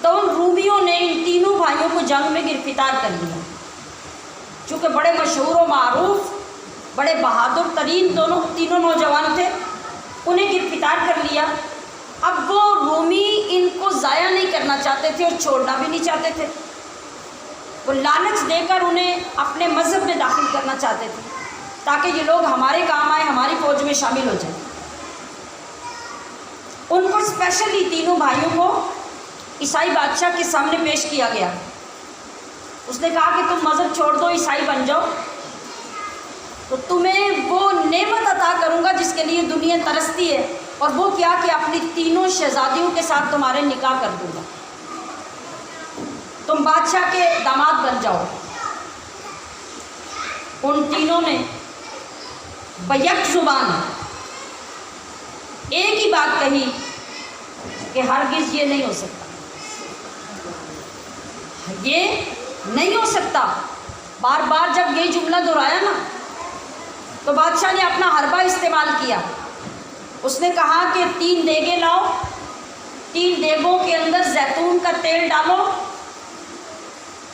تو ان رومیوں نے ان تینوں بھائیوں کو جنگ میں گرفتار کر لیا. چونکہ بڑے مشہور و معروف بڑے بہادر ترین تینوں نوجوان تھے, انہیں گرفتار کر لیا. اب وہ رومی ان کو ضائع نہیں کرنا چاہتے تھے اور چھوڑنا بھی نہیں چاہتے تھے. وہ لالچ دے کر انہیں اپنے مذہب میں داخل کرنا چاہتے تھے تاکہ یہ لوگ ہمارے کام آئیں, ہماری فوج میں شامل ہو جائیں. ان کو اسپیشلی تینوں بھائیوں کو عیسائی بادشاہ کے سامنے پیش کیا گیا. اس نے کہا کہ تم مذہب چھوڑ دو, عیسائی بن جاؤ, تو تمہیں وہ نعمت عطا کروں گا جس کے لیے دنیا ترستی ہے, اور وہ کیا کہ اپنی تینوں شہزادیوں کے ساتھ تمہارے نکاح کر دوں گا, تم بادشاہ کے داماد بن جاؤ. ان تینوں نے بیک زبان ایک ہی بات کہی کہ ہرگز یہ نہیں ہو سکتا, یہ نہیں ہو سکتا. بار بار جب یہ جملہ دہرایا نا تو بادشاہ نے اپنا حربہ استعمال کیا. اس نے کہا کہ 3 دیگیں لاؤ, 3 دیگوں کے اندر زیتون کا تیل ڈالو,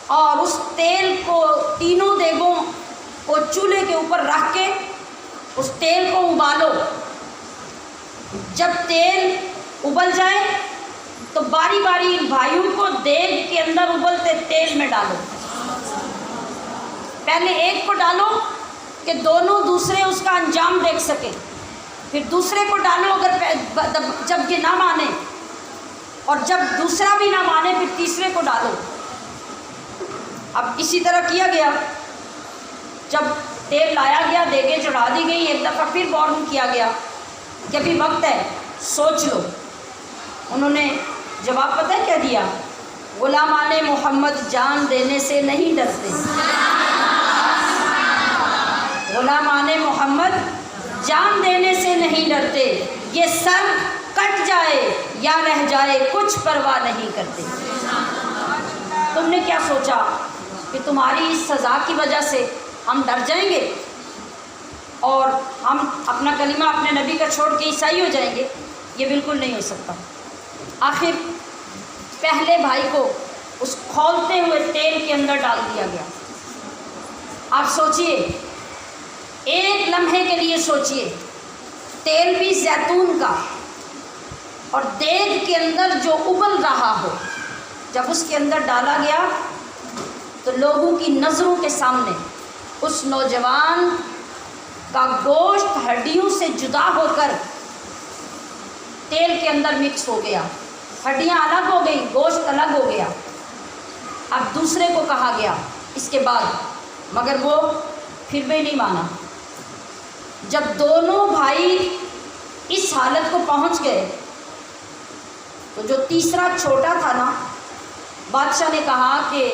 اور اس تیل کو تینوں دیگوں کو چولہے کے اوپر رکھ کے اس تیل کو ابالو. جب تیل ابل جائے تو باری باری ان بھائیوں کو دیگ کے اندر ابلتے تیل میں ڈالو. پہلے ایک کو ڈالو کہ دونوں دوسرے اس کا انجام دیکھ سکیں, پھر دوسرے کو ڈالو اگر جب یہ نہ مانے, اور جب دوسرا بھی نہ مانے پھر تیسرے کو ڈالو. اب اسی طرح کیا گیا. جب تیل لایا گیا, دیگیں چڑھا دی گئی, ایک دفعہ پھر وارن کیا گیا کہ ابھی وقت ہے, سوچ لو. انہوں نے جواب پتہ ہے کیا دیا؟ غلامان محمد جان دینے سے نہیں ڈرتے, غلامان محمد جان دینے سے نہیں ڈرتے, یہ سر کٹ جائے یا رہ جائے کچھ پرواہ نہیں کرتے. تم نے کیا سوچا کہ تمہاری اس سزا کی وجہ سے ہم ڈر جائیں گے اور ہم اپنا کلمہ اپنے نبی کا چھوڑ کے عیسائی ہو جائیں گے؟ یہ بالکل نہیں ہو سکتا. آخر پہلے بھائی کو اس کھولتے ہوئے تیل کے اندر ڈال دیا گیا. آپ سوچئے, ایک لمحے کے لیے سوچئے, تیل بھی زیتون کا اور دیگ کے اندر جو ابل رہا ہو, جب اس کے اندر ڈالا گیا تو لوگوں کی نظروں کے سامنے اس نوجوان کا گوشت ہڈیوں سے جدا ہو کر تیل کے اندر مکس ہو گیا. ہڈیاں الگ ہو گئیں, گوشت الگ ہو گیا. اب دوسرے کو کہا گیا اس کے بعد, مگر وہ پھر بھی نہیں مانا. جب دونوں بھائی اس حالت کو پہنچ گئے تو جو تیسرا چھوٹا تھا نا, بادشاہ نے کہا کہ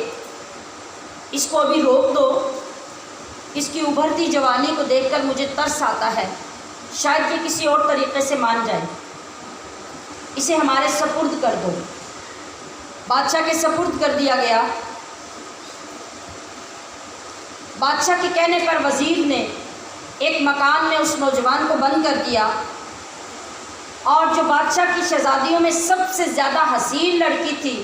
اس کو ابھی روک دو, اس کی ابھرتی جوانی کو دیکھ کر مجھے ترس آتا ہے, شاید یہ کسی اور طریقے سے مان جائے, اسے ہمارے سپرد کر دو. بادشاہ کے سپرد کر دیا گیا. بادشاہ کے کہنے پر وزیر نے ایک مکان میں اس نوجوان کو بند کر دیا, اور جو بادشاہ کی شہزادیوں میں سب سے زیادہ حسین لڑکی تھی,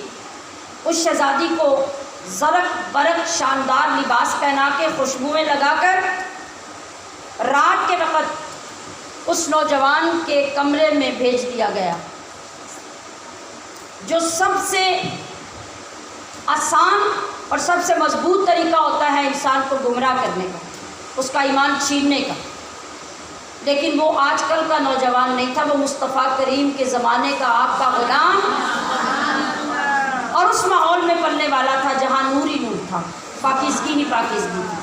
اس شہزادی کو زرق برق شاندار لباس پہنا کے خوشبوئیں لگا کر رات کے وقت اس نوجوان کے کمرے میں بھیج دیا گیا. جو سب سے آسان اور سب سے مضبوط طریقہ ہوتا ہے انسان کو گمراہ کرنے کا, اس کا ایمان چھیننے کا, لیکن وہ آج کل کا نوجوان نہیں تھا, وہ مصطفیٰ کریم کے زمانے کا آپ کا غلام, اور اس ماحول میں پلنے والا تھا جہاں نور ہی نور تھا, پاکیزگی ہی پاکیزگی تھی.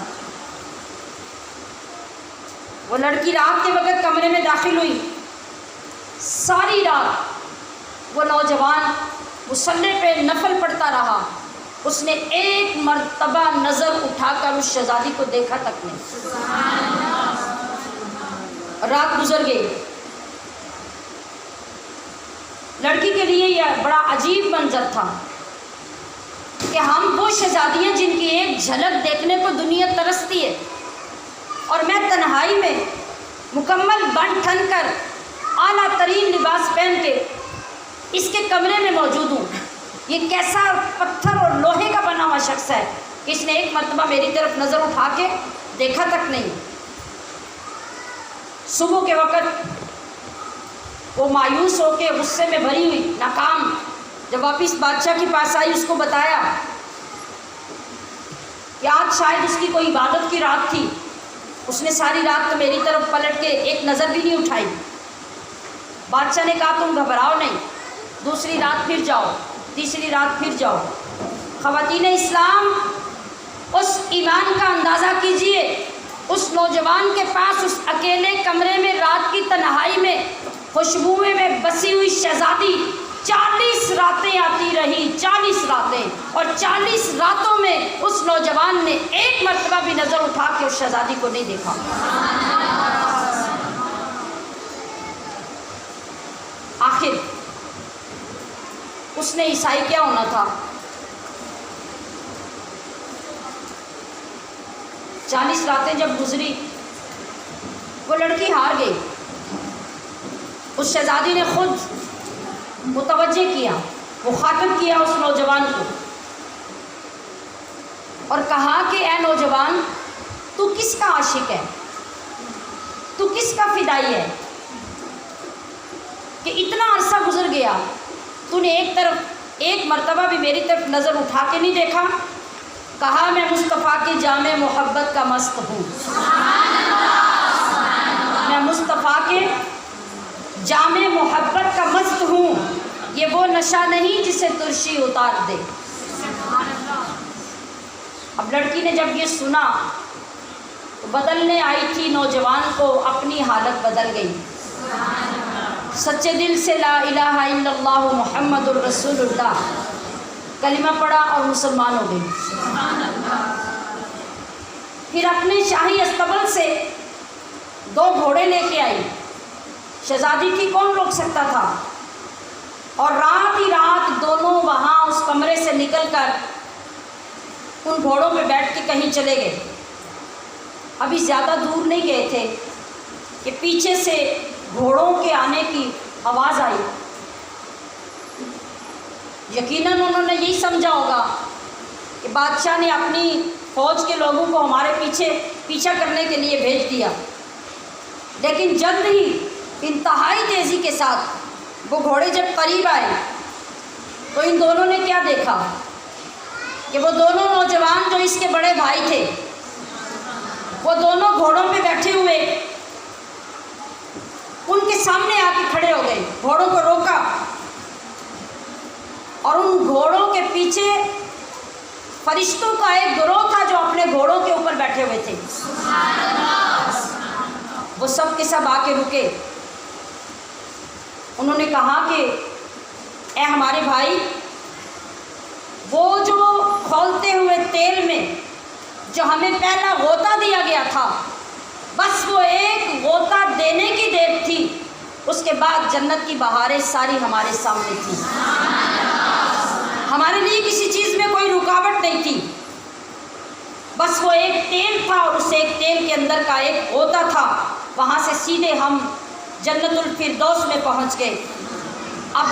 وہ لڑکی رات کے وقت کمرے میں داخل ہوئی. ساری رات وہ نوجوان مصلی پہ نفل پڑھتا رہا. اس نے ایک مرتبہ نظر اٹھا کر اس شہزادی کو دیکھا تک نہیں. رات گزر گئی. لڑکی کے لیے یہ بڑا عجیب منظر تھا کہ ہم وہ شہزادیاں جن کی ایک جھلک دیکھنے کو دنیا ترستی ہے, اور میں تنہائی میں مکمل بن ٹھن کر اعلیٰ ترین لباس پہن کے اس کے کمرے میں موجود ہوں. یہ کیسا پتھر اور لوہے کا بنا ہوا شخص ہے کہ اس نے ایک مرتبہ میری طرف نظر اٹھا کے دیکھا تک نہیں. صبح کے وقت وہ مایوس ہو کے غصے میں بھری ہوئی ناکام جب واپس بادشاہ کے پاس آئی، اس کو بتایا کہ آج شاید اس کی کوئی عبادت کی رات تھی. اس نے ساری رات تو میری طرف پلٹ کے ایک نظر بھی نہیں اٹھائی. بادشاہ نے کہا تم گھبراؤ نہیں، دوسری رات پھر جاؤ، تیسری رات پھر جاؤ. خواتین اسلام، اس ایمان کا اندازہ کیجئے. اس نوجوان کے پاس اس اکیلے کمرے میں رات کی تنہائی میں خوشبوئیں میں بسی ہوئی شہزادی 40 راتیں آتی رہی، 40 راتیں، اور 40 راتوں میں اس نوجوان نے ایک مرتبہ بھی نظر اٹھا کے اس شہزادی کو نہیں دیکھا. آخر اس نے عیسائی کیا ہونا تھا؟ 40 راتیں جب گزری، وہ لڑکی ہار گئی. اس شہزادی نے خود متوجہ کیا، مخاطب کیا اس نوجوان کو اور کہا کہ اے نوجوان، تو کس کا عاشق ہے؟ تو کس کا فدائی ہے کہ اتنا عرصہ گزر گیا تو نے ایک مرتبہ بھی میری طرف نظر اٹھا کے نہیں دیکھا؟ کہا میں مصطفیٰ کی جامع محبت کا مست ہوں. میں مصطفیٰ کے جامع محبت کا مست ہوں. یہ وہ نشہ نہیں جسے ترشی اتار دے. اب لڑکی نے جب یہ سنا تو بدلنے آئی تھی نوجوان کو اپنی حالت بدل گئی. سچے دل سے لا الہ الا اللہ محمد الرسول اللہ کلمہ پڑھا اور مسلمان ہو گئی. پھر اپنے شاہی استبل سے 2 گھوڑے لے کے آئی. شہزادی کی کون روک سکتا تھا؟ اور رات ہی رات دونوں وہاں اس کمرے سے نکل کر ان گھوڑوں پہ بیٹھ کے کہیں چلے گئے. ابھی زیادہ دور نہیں گئے تھے کہ پیچھے سے گھوڑوں کے آنے کی آواز آئی. یقیناً انہوں نے یہی سمجھا ہوگا کہ بادشاہ نے اپنی فوج کے لوگوں کو ہمارے پیچھا کرنے کے لیے بھیج دیا. لیکن جلد ہی انتہائی تیزی کے ساتھ وہ گھوڑے جب قریب آئے تو ان دونوں نے کیا دیکھا کہ وہ دونوں نوجوان جو اس کے بڑے بھائی تھے، وہ دونوں گھوڑوں پہ بیٹھے ہوئے ان کے سامنے آ کے کھڑے ہو گئے. گھوڑوں کو روکا اور ان گھوڑوں کے پیچھے فرشتوں کا ایک گروہ تھا جو اپنے گھوڑوں کے اوپر بیٹھے ہوئے تھے. وہ سب کے سب آ کے رکے. انہوں نے کہا کہ اے ہمارے بھائی، وہ جو کھولتے ہوئے تیل میں جو ہمیں پہلا غوطہ دیا گیا تھا، بس وہ ایک غوطہ دینے کی دیر تھی، اس کے بعد جنت کی بہاریں ساری ہمارے سامنے تھیں. ہمارے لیے کسی چیز میں کوئی رکاوٹ نہیں تھی، بس وہ ایک تیل تھا اور اس ایک تیل کے اندر کا ایک غوطہ تھا. وہاں سے سیدھے ہم جنت الفردوس میں پہنچ گئے. اب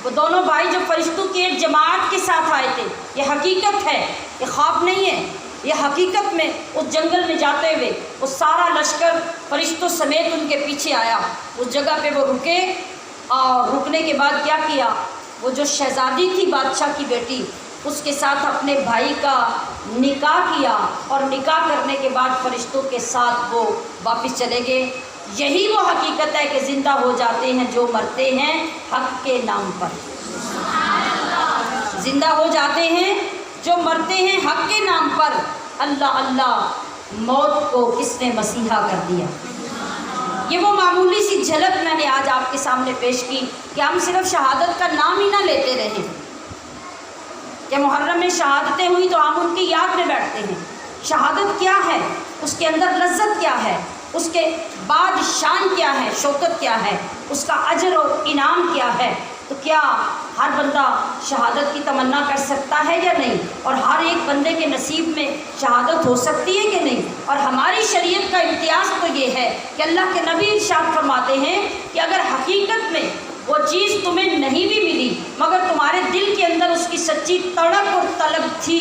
وہ دونوں بھائی جو فرشتوں کی ایک جماعت کے ساتھ آئے تھے، یہ حقیقت ہے، یہ خواب نہیں ہے، یہ حقیقت میں اس جنگل میں جاتے ہوئے وہ سارا لشکر فرشتوں سمیت ان کے پیچھے آیا. اس جگہ پہ وہ رکے اور رکنے کے بعد کیا کیا، وہ جو شہزادی تھی بادشاہ کی بیٹی، اس کے ساتھ اپنے بھائی کا نکاح کیا اور نکاح کرنے کے بعد فرشتوں کے ساتھ وہ واپس چلے گئے. یہی وہ حقیقت ہے کہ زندہ ہو جاتے ہیں جو مرتے ہیں حق کے نام پر. زندہ ہو جاتے ہیں جو مرتے ہیں حق کے نام پر. اللہ اللہ، موت کو کس نے مسیحا کر دیا. یہ وہ معمولی سی جھلک میں نے آج آپ کے سامنے پیش کی کہ ہم صرف شہادت کا نام ہی نہ لیتے رہیں کہ محرم میں شہادتیں ہوئی تو ہم ان کی یاد میں بیٹھتے ہیں. شہادت کیا ہے، اس کے اندر لذت کیا ہے، اس کے بعد شان کیا ہے، شوکت کیا ہے، اس کا اجر اور انعام کیا ہے. تو کیا ہر بندہ شہادت کی تمنا کر سکتا ہے یا نہیں، اور ہر ایک بندے کے نصیب میں شہادت ہو سکتی ہے کہ نہیں؟ اور ہماری شریعت کا امتیاز تو یہ ہے کہ اللہ کے نبی ارشاد فرماتے ہیں کہ اگر حقیقت میں وہ چیز تمہیں نہیں بھی ملی مگر تمہارے دل کے اندر اس کی سچی تڑپ اور طلب تھی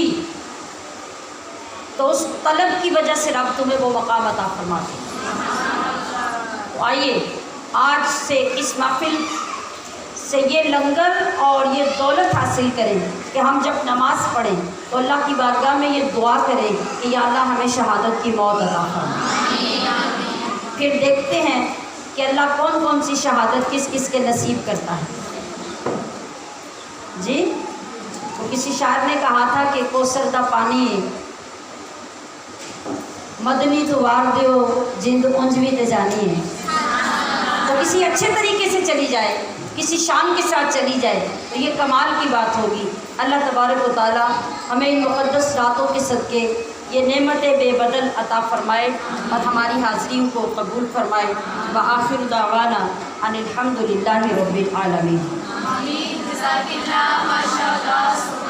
تو اس طلب کی وجہ سے رب تمہیں وہ مقام عطا فرماتے ہیں۔ تو آئیے آج سے اس محفل سے یہ لنگر اور یہ دولت حاصل کریں کہ ہم جب نماز پڑھیں تو اللہ کی بارگاہ میں یہ دعا کریں کہ یا اللہ ہمیں شہادت کی موت عطا فرما۔ پھر دیکھتے ہیں کہ اللہ کون کون سی شہادت کس کس کے نصیب کرتا ہے۔ جی تو کسی شاعر نے کہا تھا کہ کوثر دا پانی مدنی تو وار دیو جند اونج بھی تے جانی ہے۔ تو کسی اچھے طریقے سے چلی جائے، کسی شان کے ساتھ چلی جائے تو یہ کمال کی بات ہوگی۔ اللہ تبارک و تعالی ہمیں ان مقدس راتوں کے صدقے یہ نعمت بے بدل عطا فرمائے اور ہماری حاضریوں کو قبول فرمائے۔ وآخر دعوانا ان الحمد للہ رب العالمین۔ آمین۔ جزاک اللہ، ماشاء اللہ۔